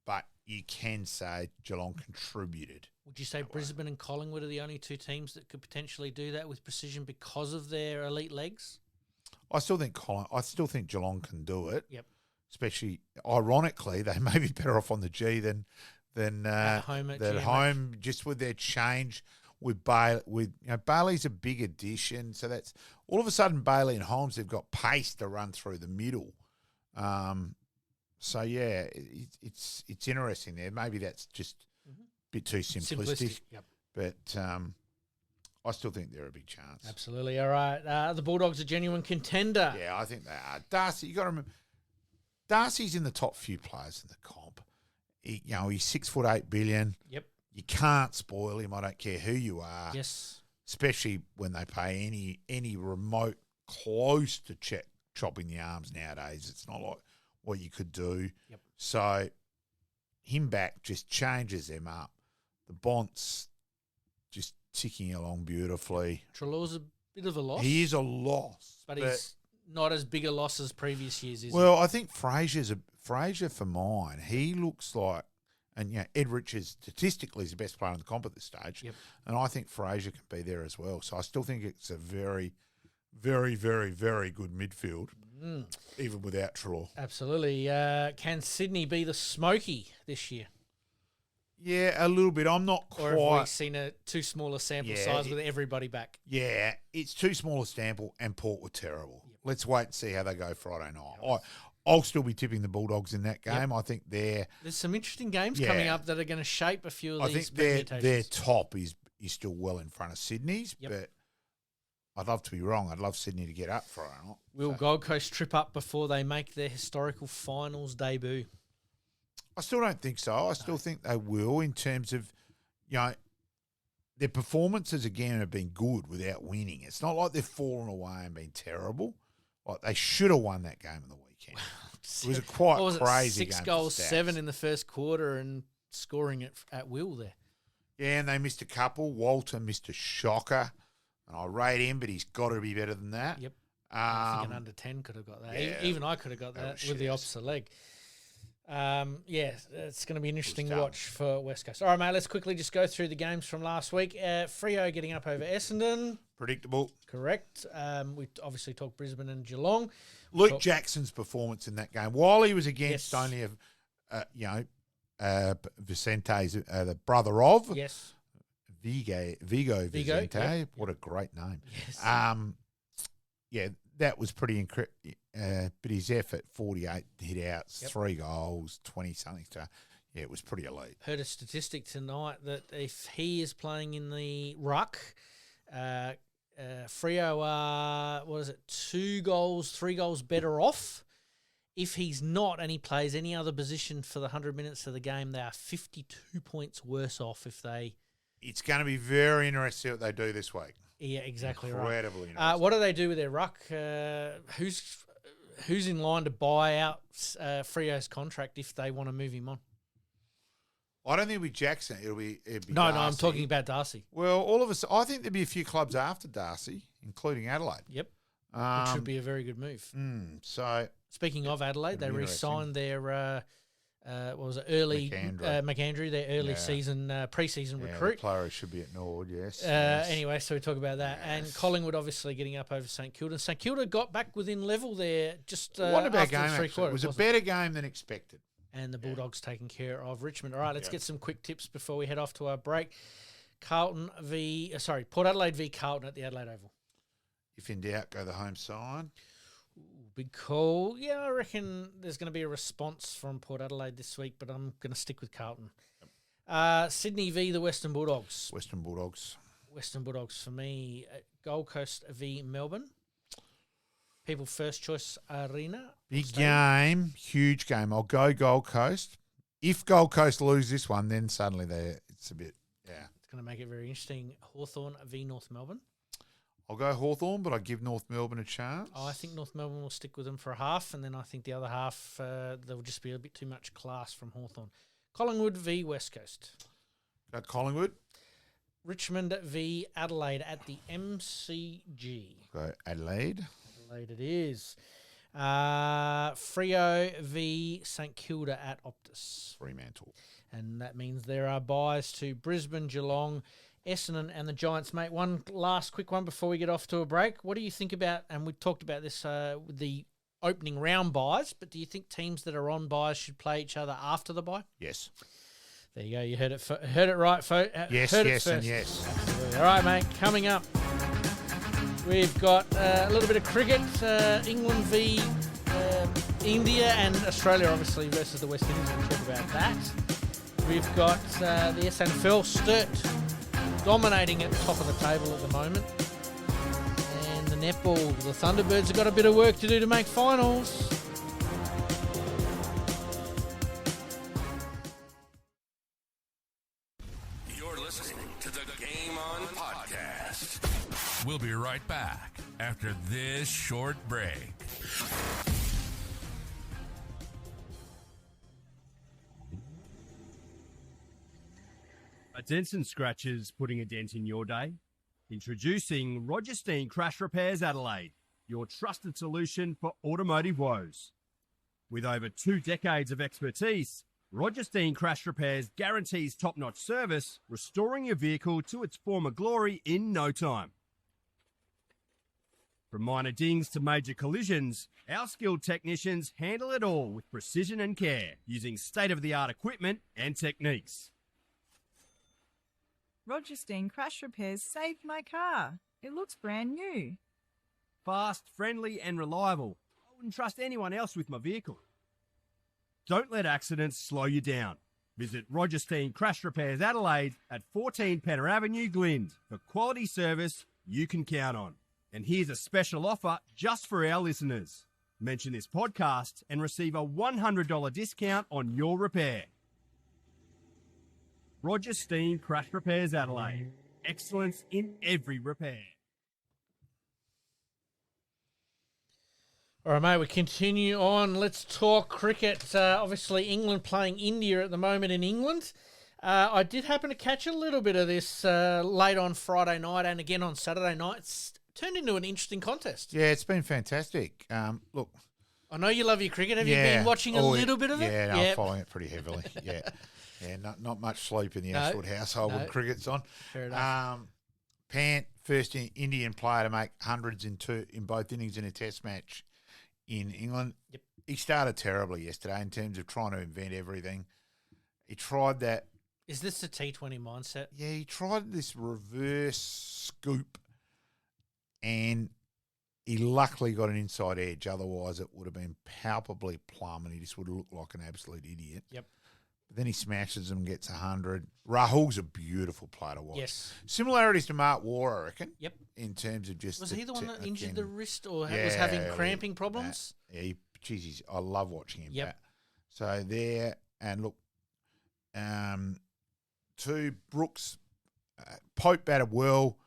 but you can say Geelong contributed. Would you say Brisbane and Collingwood are the only 2 teams that could potentially do that with precision because of their elite legs? I still think Geelong can do it. Yep. Especially, ironically, they may be better off on the G than at home, just with their change. With Bailey's a big addition, so that's all of a sudden Bailey and Holmes, they've got pace to run through the middle. So yeah, it's interesting there. Maybe that's just a bit too simplistic. Yep. But I still think they're a big chance. Absolutely. All right, the Bulldogs a genuine contender. Yeah, I think they are. Darcy, you got to remember, Darcy's in the top few players in the comp. He's 6'8" billion. Yep. You can't spoil him. I don't care who you are. Yes. Especially when they pay any remote close to chopping the arms nowadays. It's not like what you could do. Yep. So him back just changes them up. The Bont's just ticking along beautifully. Treloar's a bit of a loss. He is a loss. But he's not as big a loss as previous years, is he? Well, I think Fraser for mine, he looks like, and Ed Richards statistically is the best player in the comp at this stage. Yep. And I think Fraser can be there as well. So I still think it's a very, very, very, very good midfield, even without Treloar. Absolutely. Can Sydney be the Smoky this year? Yeah, a little bit. I'm not quite. Or have we seen a too small a sample size with everybody back? Yeah, it's too small a sample, and Port were terrible. Yep. Let's wait and see how they go Friday night. I'll still be tipping the Bulldogs in that game. Yep. I think there's some interesting games coming up that are going to shape a few of these permutations. I think their top is still well in front of Sydney's, but I'd love to be wrong. I'd love Sydney to get up Friday night. Will Gold Coast trip up before they make their historical finals debut? I still don't think so. I still think they will in terms of, their performances again have been good without winning. It's not like they've fallen away and been terrible. Like they should have won that game on the weekend. It was a quite crazy game. 6 goals, 7 in the first quarter, and scoring it at will there. Yeah, and they missed a couple. Walter missed a shocker, and I rate him, but he's got to be better than that. Yep. I think an under 10 could have got that. Yeah, even I could have got that with the opposite leg. It's going to be an interesting watch for West Coast. All right, mate, let's quickly just go through the games from last week. Freo getting up over Essendon. Predictable. Correct. We obviously talked Brisbane and Geelong. Luke Jackson's performance in that game, while he was against only Vicente's the brother of Vigo Vicente. Yep. What a great name. Yes. That was pretty incredible. But his effort, 48 hit outs, 3 goals, 20 something. It was pretty elite. Heard a statistic tonight that if he is playing in the ruck, Freo are 3 goals better off. If he's not and he plays any other position for the 100 minutes of the game, they are 52 points worse off if they... It's going to be very interesting what they do this week. Yeah, exactly. Incredibly right. What do they do with their ruck? Who's in line to buy out Freo's contract if they want to move him on? I don't think it'll be Jackson. It'll be No, Darcy. No, I'm talking about Darcy. Well, all of us, I think there'll be a few clubs after Darcy, including Adelaide. Yep. Which should be a very good move. So, speaking of Adelaide, they re-signed their early McAndrew, their early season pre-season recruit. The player should be at Nord, yes. Anyway, so we talk about that. And Collingwood obviously getting up over St Kilda. St Kilda got back within level there just what about after game, the 3 quarters. It was a better game than expected. And the Bulldogs taking care of Richmond. All right, let's get some quick tips before we head off to our break. Port Adelaide v Carlton at the Adelaide Oval. If in doubt, go the home side. Big call. Yeah, I reckon there's going to be a response from Port Adelaide this week, but I'm going to stick with Carlton. Sydney v the Western Bulldogs. Western Bulldogs for me. Gold Coast v Melbourne. People First Choice Arena. Big game, huge game. I'll go Gold Coast. If Gold Coast lose this one, then suddenly it's a bit, It's going to make it very interesting. Hawthorn v North Melbourne. I'll go Hawthorn, but I give North Melbourne a chance. I think North Melbourne will stick with them for a half, and then I think the other half, there will just be a bit too much class from Hawthorn. Collingwood v West Coast. Go Collingwood. Richmond v Adelaide at the MCG. Go Adelaide. Adelaide it is. Freo v St Kilda at Optus. Fremantle. And that means there are buys to Brisbane, Geelong, Essendon and the Giants, mate. One last quick one before we get off to a break. What do you think about, and we talked about this with the opening round buys, but do you think teams that are on buys should play each other after the buy? Yes. There you go. You heard it right, folks. Yes, yes, and yes. Absolutely. All right, mate. Coming up, we've got a little bit of cricket. England v India and Australia, obviously, versus the West Indies. We'll talk about that. We've got the SANFL Sturt dominating at the top of the table at the moment. And the netball, the Thunderbirds have got a bit of work to do to make finals. You're listening to the Game On Podcast. We'll be right back after this short break. A dents and scratches putting a dent in your day? Introducing Roger Steen Crash Repairs Adelaide, your trusted solution for automotive woes. With over 2 decades of expertise, Roger Steen Crash Repairs guarantees top-notch service, restoring your vehicle to its former glory in no time. From minor dings to major collisions, our skilled technicians handle it all with precision and care, using state-of-the-art equipment and techniques. Roger Steen Crash Repairs saved my car. It looks brand new. Fast, friendly and reliable. I wouldn't trust anyone else with my vehicle. Don't let accidents slow you down. Visit Roger Steen Crash Repairs Adelaide at 14 Penner Avenue, Glynde, for quality service you can count on. And here's a special offer just for our listeners. Mention this podcast and receive a $100 discount on your repair. Roger Steen Crash Repairs Adelaide. excellence in every repair. All right, mate, we continue on. Let's talk cricket. Obviously, England playing India at the moment in England. I did happen to catch a little bit of this late on Friday night and again on Saturday night. It's turned into an interesting contest. Yeah, it's been fantastic. Look, I know you love your cricket. Have you been watching a little bit of it? Yeah, I'm following it pretty heavily. Yeah, not much sleep in the Ashwood household when cricket's on. Fair enough. Pant, first Indian player to make hundreds in both innings in a test match in England. Yep. He started terribly yesterday in terms of trying to invent everything. He tried that. Is this the T20 mindset? Yeah, he tried this reverse scoop and he luckily got an inside edge. Otherwise, it would have been palpably plumb and he just would have looked like an absolute idiot. Yep. But then he smashes them, gets 100. Rahul's a beautiful player to watch. Yes. Similarities to Mark Waugh, I reckon. Yep. In terms of just... Was he the one that injured the wrist or was having cramping problems? I love watching him. Yep. Bat. So there, and look, to Brooks, Pope batted well,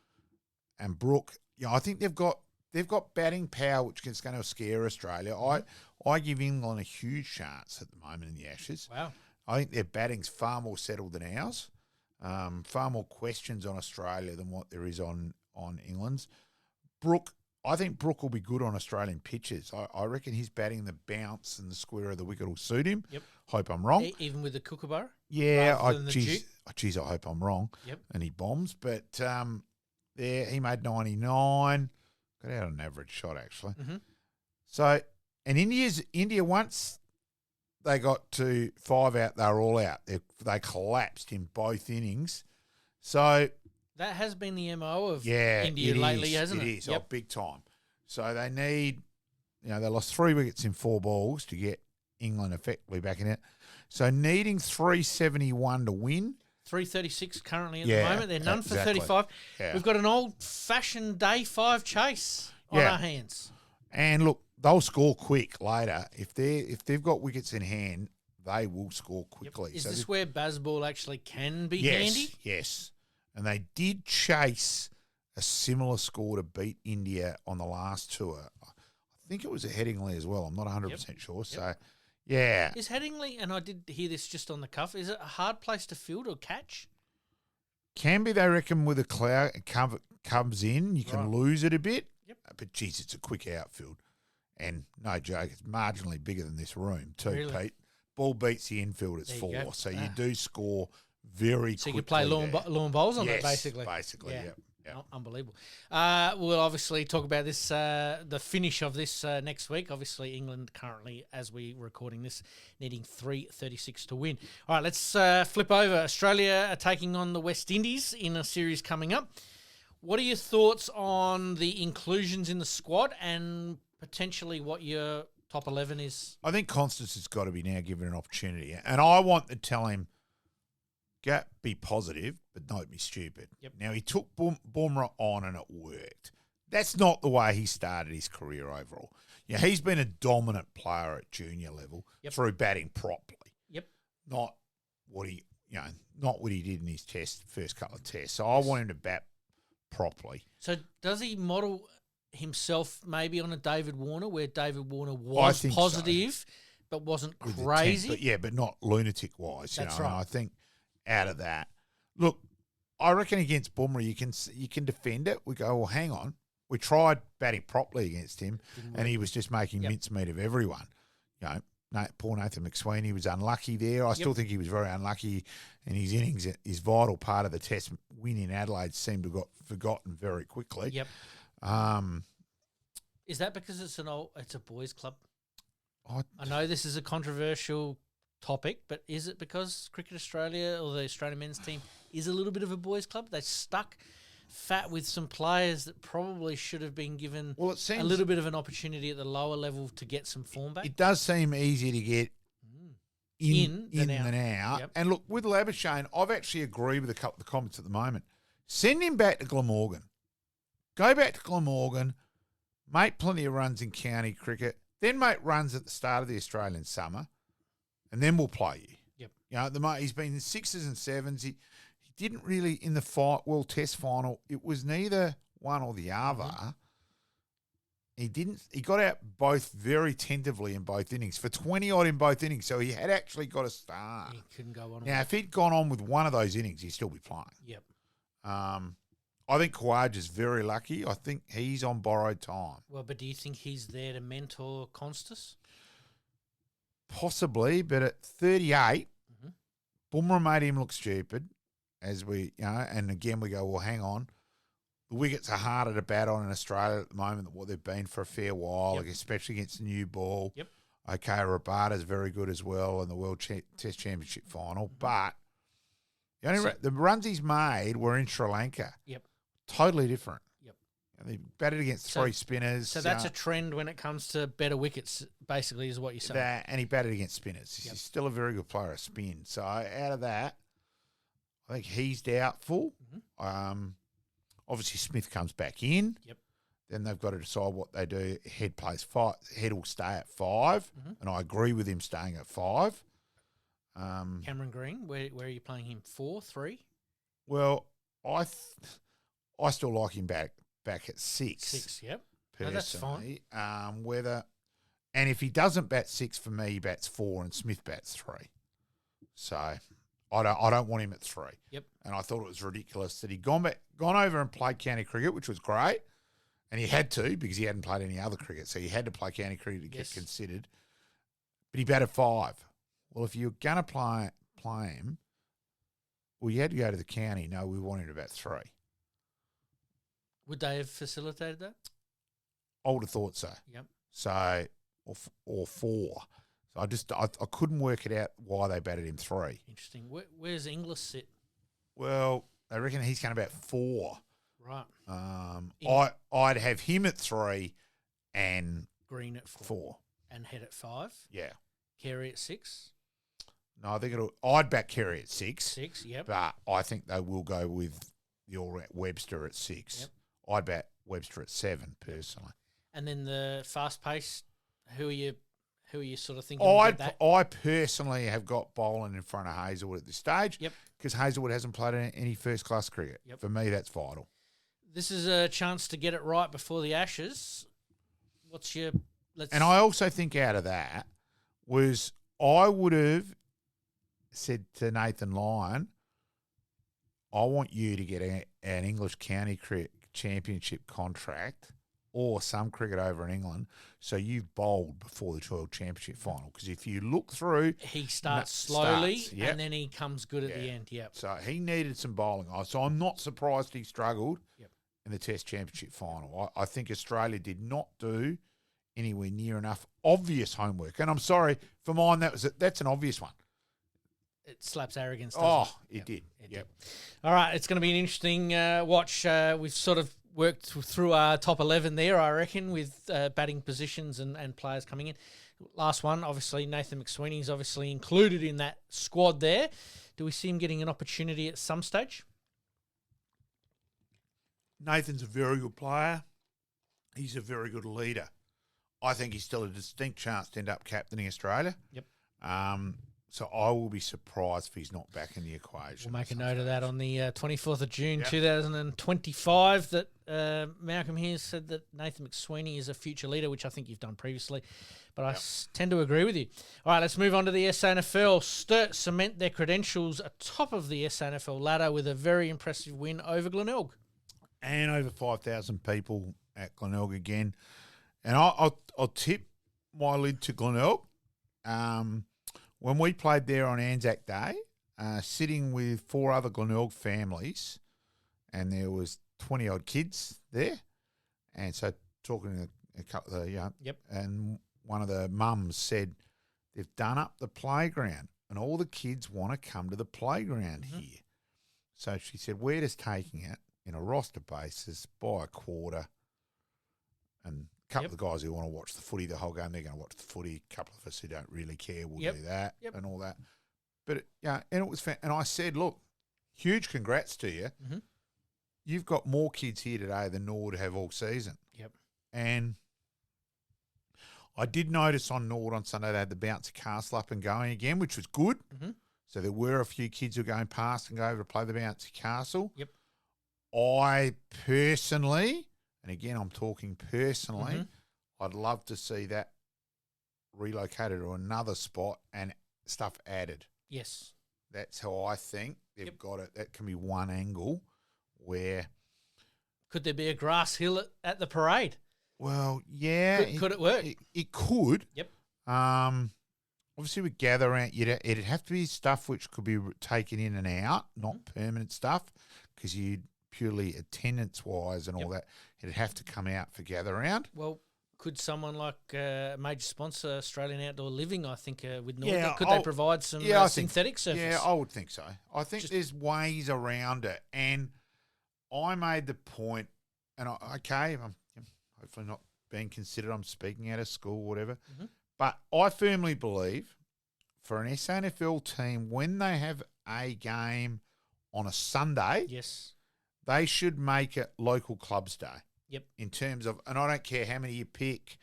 and Brook, I think they've got batting power, which is going to scare Australia. I give England a huge chance at the moment in the Ashes. Wow. I think their batting's far more settled than ours. Far more questions on Australia than what there is on England's. I think Brook will be good on Australian pitches. I reckon his batting, the bounce and the square of the wicket will suit him. Yep. Hope I'm wrong. Even with the kookaburra? Yeah, geez, I hope I'm wrong. Yep. And he bombs. But there, he made 99. Got out an average shot, actually. Mm-hmm. So, and India, once they got to 5 out, they were all out. They collapsed in both innings. So that has been the MO of India lately, hasn't it? It is, big time. So they need, they lost 3 wickets in 4 balls to get England effectively back in it. So needing 371 to win. 336 currently at the moment. They're none for 35. Yeah. We've got an old-fashioned day 5 chase on our hands. And look, they'll score quick later. If they've got wickets in hand, they will score quickly. Yep. Is this where Bazball actually can be handy? Yes. And they did chase a similar score to beat India on the last tour. I think it was at Headingley as well. I'm not 100% sure. So, yeah. Is Headingley, and I did hear this just on the cuff, is it a hard place to field or catch? Can be, they reckon, with a cloud comes in, you can lose it a bit. Yep. But, geez, it's a quick outfield. And no joke, it's marginally bigger than this room too, Really? Pete. Ball beats the infield, it's 4. So you do score very quickly. So you could play lawn bowls on it, basically. Basically, yeah. Oh, unbelievable. We'll obviously talk about this, the finish of this next week. Obviously, England currently, as we're recording this, needing 336 to win. All right, let's flip over. Australia are taking on the West Indies in a series coming up. What are your thoughts on the inclusions in the squad and potentially what your top 11 is? I think Constance has got to be now given an opportunity. And I want to tell him, be positive, but don't be stupid. Yep. Now, he took Bumrah on and it worked. That's not the way he started his career overall. Yeah, he's been a dominant player at junior level through batting properly. Yep. Not what he did in his first couple of tests. So I want him to bat properly. So does he model himself maybe on a David Warner, where David Warner was positive but wasn't crazy? But not lunatic-wise. That's right. And I think out of that, look, I reckon against Bumrah you can defend it. We go, well, hang on. We tried batting properly against him, and he was just making mincemeat of everyone. Poor Nathan McSweeney was unlucky there. I still think he was very unlucky in his innings. His vital part of the Test win in Adelaide seemed to have got forgotten very quickly. Yep. Is that because it's a boys' club? I know this is a controversial topic, but is it because Cricket Australia or the Australian men's team is a little bit of a boys' club? They stuck fat with some players that probably should have been given a little bit of an opportunity at the lower level to get some form back. It does seem easier to get in than out. Yep. And look, with Labuschagne, I've actually agreed with a couple of the comments at the moment. Send him back to Glamorgan. Go back to Glamorgan, make plenty of runs in county cricket, then make runs at the start of the Australian summer, and then we'll play you. Yep. At the moment, he's been in 6s and 7s. He didn't really in the Test final. It was neither one or the other. Mm-hmm. He got out both very tentatively in both innings for 20-odd in both innings, so he had actually got a start. He couldn't go on. Now, if he'd gone on with one of those innings, he'd still be playing. Yep. I think Kawaj is very lucky. I think he's on borrowed time. Well, but do you think he's there to mentor Constas? Possibly, but at 38, Mm-hmm. Bumrah made him look stupid, and again we go, well, hang on. The wickets are harder to bat on in Australia at the moment than what they've been for a fair while, Yep. like especially against the new ball. Yep. Okay, Rabada's very good as well in the World Test Championship final, but the runs he's made were in Sri Lanka. Yep. Totally different. Yep. And they batted against three spinners. So that's a trend when it comes to better wickets, basically, is what you're saying. And he batted against spinners. Yep. He's still a very good player of spin. So out of that, I think he's doubtful. Mm-hmm. Obviously, Smith comes back in. Yep. Then they've got to decide what they do. Head plays 5. Head will stay at 5, Mm-hmm. and I agree with him staying at 5. Cameron Green, where are you playing him? 4, 3? Well, I still like him back at 6. 6, yep. Personally. No, that's fine. And if he doesn't bat 6 for me, he bats 4, and Smith bats 3. So I don't want him at 3. Yep. And I thought it was ridiculous that he'd gone over and played county cricket, which was great, and he had to because he hadn't played any other cricket, so he had to play county cricket to get considered. But he batted 5. Well, if you're gonna play him, well, you had to go to the county. No, we want him to bat 3. Would they have facilitated that? I would have thought so. Yep. So, or 4. So I couldn't work it out why they batted him 3. Interesting. Where's Inglis sit? Well, they reckon he's going to bat 4. Right. I'd have him at 3 and Green at 4. And Head at 5. Yeah. Carey at 6. No, I think I'd back Carey at 6. 6, yep. But I think they will go with your Webster at 6. Yep. I'd bet Webster at 7 personally. And then the fast pace, who are you sort of thinking about that? I personally have got Boland in front of Hazelwood at this stage. Yep. Because Hazelwood hasn't played any first class cricket. Yep. For me, that's vital. This is a chance to get it right before the Ashes. And I also think out of that was I would have said to Nathan Lyon, I want you to get an English county cricket championship contract or some cricket over in England, so you've bowled before the World Championship final. Because if you look through... He starts slowly yep. and then he comes good at the end, yep. So he needed some bowling. So I'm not surprised he struggled Yep. in the Test Championship final. I think Australia did not do anywhere near enough obvious homework. And I'm sorry, for mine, that's an obvious one. It slaps arrogance, doesn't it did. Yep. All right, it's going to be an interesting watch. We've sort of worked through our top 11 there, I reckon, with batting positions and players coming in. Last one, obviously, Nathan McSweeney's obviously included in that squad there. Do we see him getting an opportunity at some stage? Nathan's a very good player. He's a very good leader. I think he's still a distinct chance to end up captaining Australia. Yep. So I will be surprised if he's not back in the equation. We'll make a note of that on the 24th of June, 2025, that Malcolm here said that Nathan McSweeney is a future leader, which I think you've done previously. But I tend to agree with you. All right, let's move on to the SANFL. Sturt cement their credentials atop of the SANFL ladder with a very impressive win over Glenelg. And over 5,000 people at Glenelg again. And I'll tip my lid to Glenelg. When we played there on Anzac Day, sitting with 4 other Glenelg families, and there was 20-odd kids there, and so talking to a couple of and one of the mums said they've done up the playground, and all the kids want to come to the playground here. So she said, we're just taking it in a roster basis by a quarter, and a couple of the guys who want to watch the footy the whole game, they're going to watch the footy. A couple of us who don't really care will do that and all that. But, and it was and I said, look, huge congrats to you. Mm-hmm. You've got more kids here today than Nord have all season. Yep. And I did notice on Nord on Sunday they had the bouncer castle up and going again, which was good. Mm-hmm. So there were a few kids who were going past and go over to play the bouncy castle. Yep. I personally, and again I'm talking personally, I'd love to see that relocated to another spot and stuff added. Yes. That's how I think they've got it. That can be one angle where... Could there be a grass hill at the parade? Well, yeah. Could it work? It could. Yep. Obviously, with gather around, it'd have to be stuff which could be taken in and out, not permanent stuff, because you'd purely attendance-wise and all that, it'd have to come out for gather around. Well, could someone like a major sponsor, Australian Outdoor Living, I think, with Nordic, could they provide some synthetic surface? Yeah, I would think so. I think there's ways around it. And I made the point, and I'm hopefully not being considered, I'm speaking out of school, whatever, but I firmly believe for an SANFL team, when they have a game on a Sunday, they should make it local clubs day. Yep. In terms of, and I don't care how many you pick,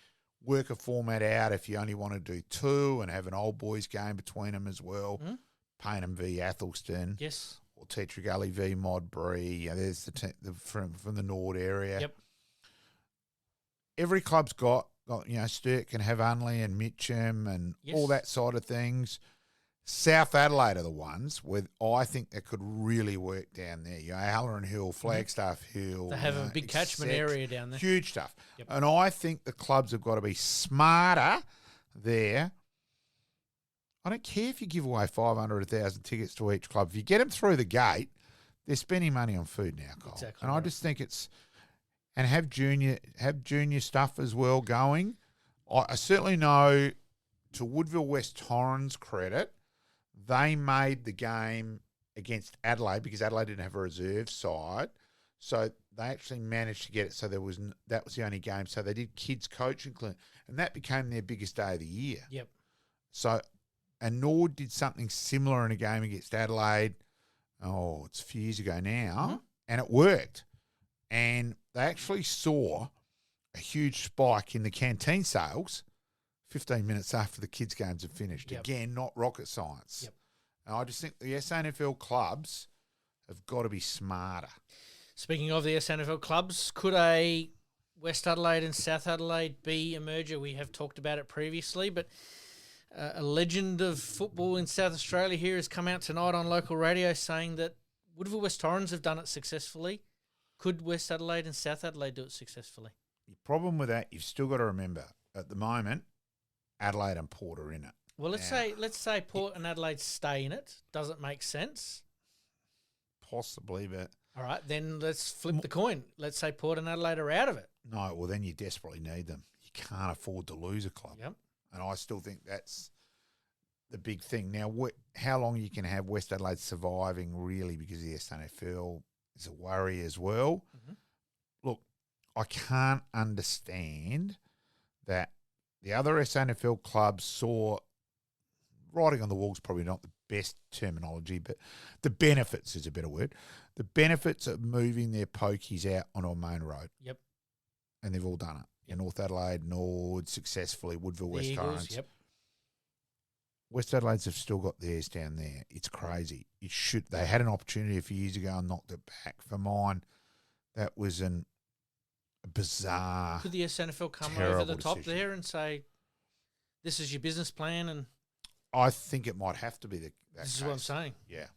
work a format out if you only want to do two and have an old boys game between them as well. Payneham v Athelston. Yes. Or Tetra Gully v Modbury. There's the from the Nord area. Yep. Every club's got Sturt can have Unley and Mitcham and all that side of things. South Adelaide are the ones where I think that could really work down there. Halloran Hill, Flagstaff Hill. They have a big catchment area down there. Huge stuff. Yep. And I think the clubs have got to be smarter there. I don't care if you give away 500 or 1,000 tickets to each club. If you get them through the gate, they're spending money on food now, Cole. Exactly. And I just think it's... And have junior stuff as well going. I certainly know, to Woodville West Torrens' credit, they made the game against Adelaide because Adelaide didn't have a reserve side. So they actually managed to get it. So that was the only game. So they did kids coaching clinic, and that became their biggest day of the year. Yep. So, and Nord did something similar in a game against Adelaide. Oh, it's a few years ago now, and it worked. And they actually saw a huge spike in the canteen sales 15 minutes after the kids' games had finished. Yep. Again, not rocket science. Yep. And I just think the SANFL clubs have got to be smarter. Speaking of the SANFL clubs, could a West Adelaide and South Adelaide be a merger? We have talked about it previously, but a legend of football in South Australia here has come out tonight on local radio saying that Woodville West Torrens have done it successfully. Could West Adelaide and South Adelaide do it successfully? The problem with that, you've still got to remember, at the moment, Adelaide and Port are in it. Well, let's say Port and Adelaide stay in it. Does it make sense? Possibly, but... All right, then let's flip the coin. Let's say Port and Adelaide are out of it. No, well, then you desperately need them. You can't afford to lose a club. Yep. And I still think that's the big thing. Now, how long you can have West Adelaide surviving, really, because the SANFL is a worry as well. Look, I can't understand that the other SANFL clubs saw, writing on the wall is probably not the best terminology, but the benefits is a better word. The benefits of moving their pokies out on our main road. Yep. And they've all done it. In North Adelaide, Nord, successfully, Woodville, West Torrens. Yep. West Adelaide's have still got theirs down there. It's crazy. They had an opportunity a few years ago and knocked it back. For mine, that was a bizarre. Could the SANFL come over the top there and say, "This is your business plan"? And I think it might have to be that. This is what I'm saying. Yeah.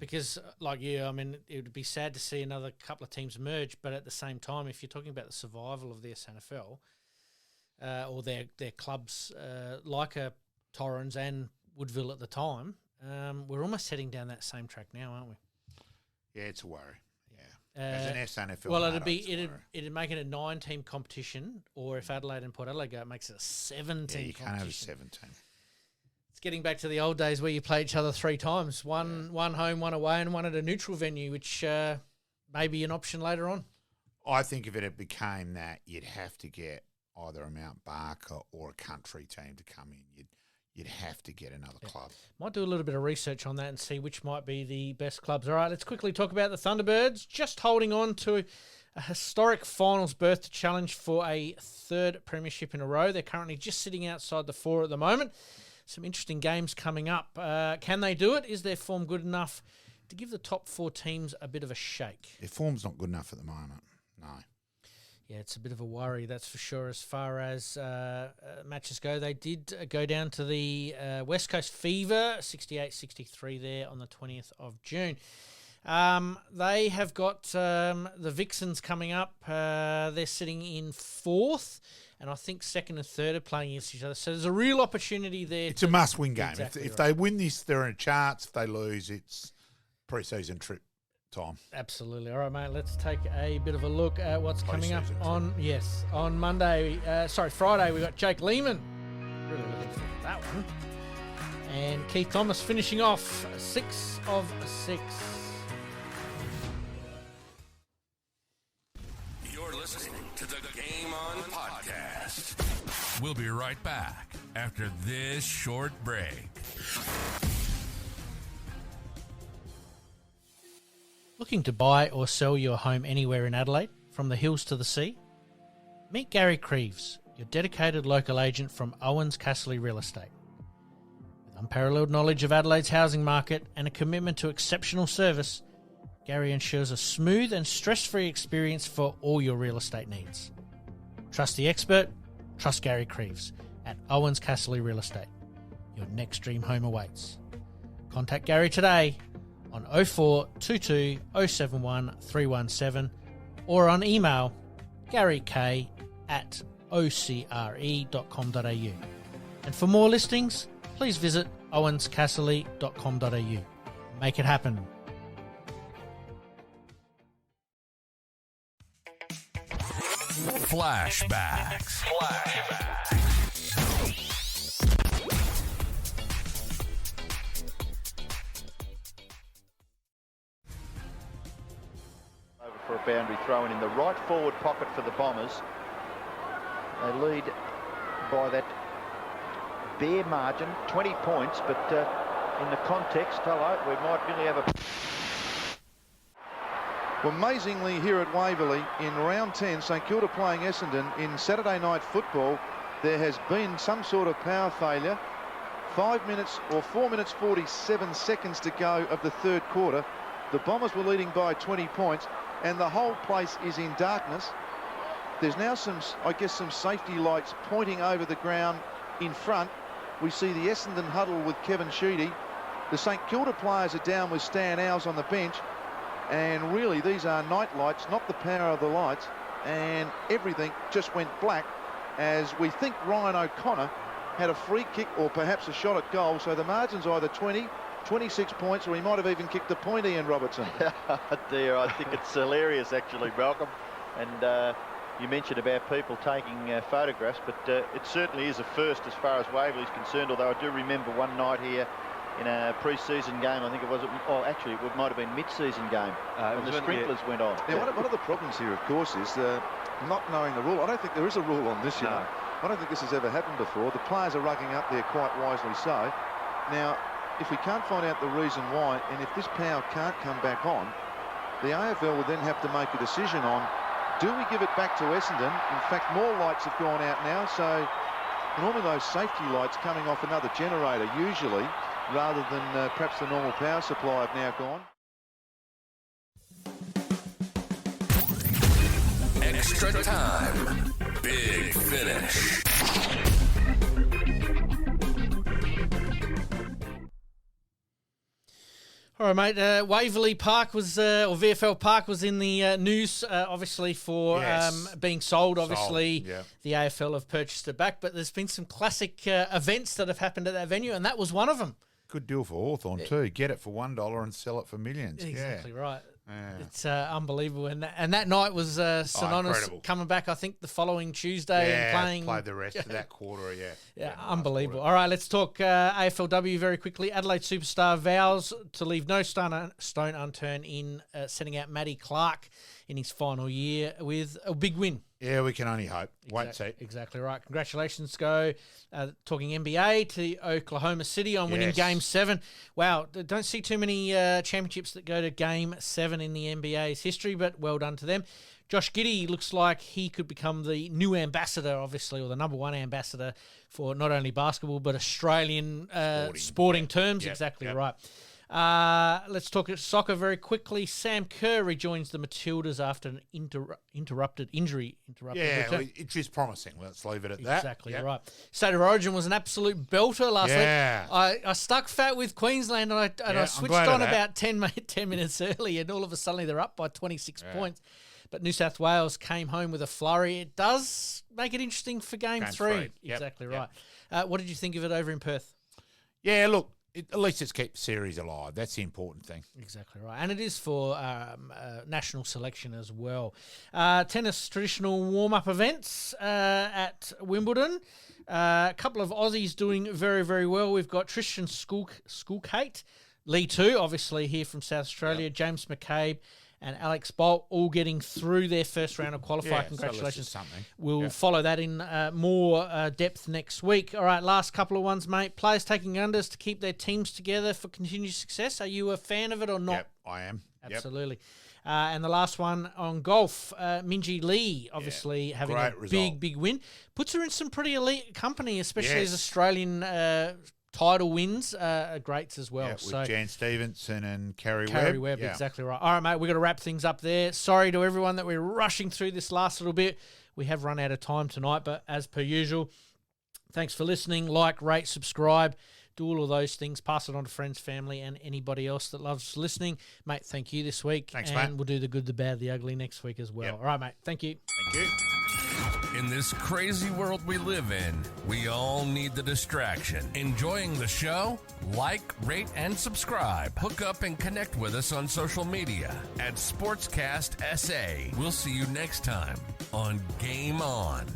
Because, I mean, it would be sad to see another couple of teams merge, but at the same time, if you're talking about the survival of the SANFL or their clubs like a Torrens and Woodville at the time, we're almost heading down that same track now, aren't we? Yeah, it's a worry. Yeah, as an SANFL. Well, it'd make it a 9-team competition, or if Adelaide and Port Adelaide go, it makes it a 7-team competition. Yeah, you can't have a 7-team. It's getting back to the old days where you play each other 3 times, one home, one away, and one at a neutral venue, which may be an option later on. I think if it became that, you'd have to get either a Mount Barker or a country team to come in. You'd have to get another club. Might do a little bit of research on that and see which might be the best clubs. All right, let's quickly talk about the Thunderbirds, just holding on to a historic finals berth to challenge for a 3rd premiership in a row. They're currently just sitting outside the 4 at the moment. some interesting games coming up. Can they do it? Is their form good enough to give the top 4 teams a bit of a shake? Their form's not good enough at the moment. No. Yeah, it's a bit of a worry, that's for sure, as far as matches go. They did go down to the West Coast Fever, 68-63 there on the 20th of June. They have got the Vixens coming up. They're sitting in 4th, and I think 2nd and 3rd are playing against each other. So there's a real opportunity there. It's a must-win game. Exactly if right. they win this, they're in a chance. If they lose, it's pre-season trip time. Absolutely. All right, mate, let's take a bit of a look at what's coming up Post-season on Friday. We got Jake Lehman. Really looking forward to that one. And Keith Thomas finishing off 6 of 6. You're listening to the Game On Podcast. We'll be right back after this short break. Looking to buy or sell your home anywhere in Adelaide, from the hills to the sea? Meet Gary KRIEVS, your dedicated local agent from OUWENS CASSERLY Real Estate. With unparalleled knowledge of Adelaide's housing market and a commitment to exceptional service, Gary ensures a smooth and stress-free experience for all your real estate needs. Trust the expert, trust Gary KRIEVS at OUWENS CASSERLY Real Estate. Your next dream home awaits. Contact Gary today on 0422 071 317 or on email garyk@ocre.com.au. And for more listings, please visit owenscasserly.com.au. Make it happen. Flashbacks. Over for a boundary throw-in in the right forward pocket for the Bombers. They lead by that bare margin, 20 points, but in the context, we might really have a... Well, amazingly, here at Waverley, in round 10, St Kilda playing Essendon in Saturday night football, there has been some sort of power failure. 5 minutes or 4 minutes 47 seconds to go of the third quarter. The Bombers were leading by 20 points, and the whole place is in darkness. There's now some safety lights pointing over the ground in front. We see the Essendon huddle with Kevin Sheedy. The St Kilda players are down with Stan Owls on the bench. And really, these are night lights, not the power of the lights. And everything just went black as we think Ryan O'Connor had a free kick or perhaps a shot at goal. So the margin's either 20, 26 points, or he might have even kicked a point, Ian Robertson. Dear, I think it's hilarious, actually, Malcolm. And you mentioned about people taking photographs, but it certainly is a first as far as Waverley's concerned, although I do remember one night here in a pre-season game, I think it was, actually it might have been mid-season game, when the sprinklers went on. Now, one of the problems here, of course, is not knowing the rule. I don't think there is a rule on this, you know. I don't think this has ever happened before. The players are rugging up there quite wisely so. Now, if we can't find out the reason why, and if this power can't come back on, the AFL will then have to make a decision on, do we give it back to Essendon? In fact, more lights have gone out now, so normally those safety lights coming off another generator, usually, rather than perhaps the normal power supply have now gone. Extra time. Big finish. All right, mate. Waverley Park was, or VFL Park was in the news, obviously, for being sold. Obviously, the AFL have purchased it back, but there's been some classic events that have happened at that venue, and that was one of them. Good deal for Hawthorn too. Get it for $1 and sell it for millions. Exactly right. Yeah. It's unbelievable, and that night was synonymous. Incredible. Coming back, I think the following Tuesday and played the rest of that quarter. Unbelievable. All right, let's talk AFLW very quickly. Adelaide superstar vows to leave no stone unturned in sending out Matty Clark in his final year with a big win. Yeah, we can only hope. Wait, see. Exactly right. Congratulations go, talking NBA, to Oklahoma City on winning Game 7. Wow, don't see too many championships that go to Game 7 in the NBA's history, but well done to them. Josh Giddey looks like he could become the new ambassador, obviously, or the number one ambassador for not only basketball but Australian sporting terms. Yep. Exactly Yep. right. Let's talk soccer very quickly. Sam Kerr rejoins the Matildas after an interrupted injury. Yeah, it's just promising. Let's leave it at that. Exactly right. State of Origin was an absolute belter last week. I stuck fat with Queensland and I switched on about 10 minutes early, and all of a sudden they're up by 26 points. But New South Wales came home with a flurry. It does make it interesting for game three. Yep. Exactly right. What did you think of it over in Perth? Yeah, look, at least it's kept the series alive. That's the important thing. Exactly right. And it is for national selection as well. Tennis traditional warm-up events at Wimbledon. A couple of Aussies doing very, very well. We've got Tristan Schoolkate, Lee too, obviously here from South Australia, James McCabe and Alex Bolt all getting through their first round of qualifier. Congratulations. We'll follow that in more depth next week. All right, last couple of ones, mate. Players taking unders to keep their teams together for continued success. Are you a fan of it or not? Yep, I am. Absolutely. And the last one on golf, Minjee Lee, obviously having a big win. Puts her in some pretty elite company, especially as Australian title wins are greats as well. With Jan Stevenson and Carrie Webb, exactly right. All right, mate, we've got to wrap things up there. Sorry to everyone that we're rushing through this last little bit. We have run out of time tonight, but as per usual, thanks for listening. Like, rate, subscribe, do all of those things. Pass it on to friends, family, and anybody else that loves listening. Mate, thank you this week. Thanks, and mate. We'll do the good, the bad, the ugly next week as well. All right, mate. Thank you. Thank you. In this crazy world we live in, we all need the distraction. Enjoying the show? Like, rate, and subscribe. Hook up and connect with us on social media at Sportscast SA. We'll see you next time on Game On.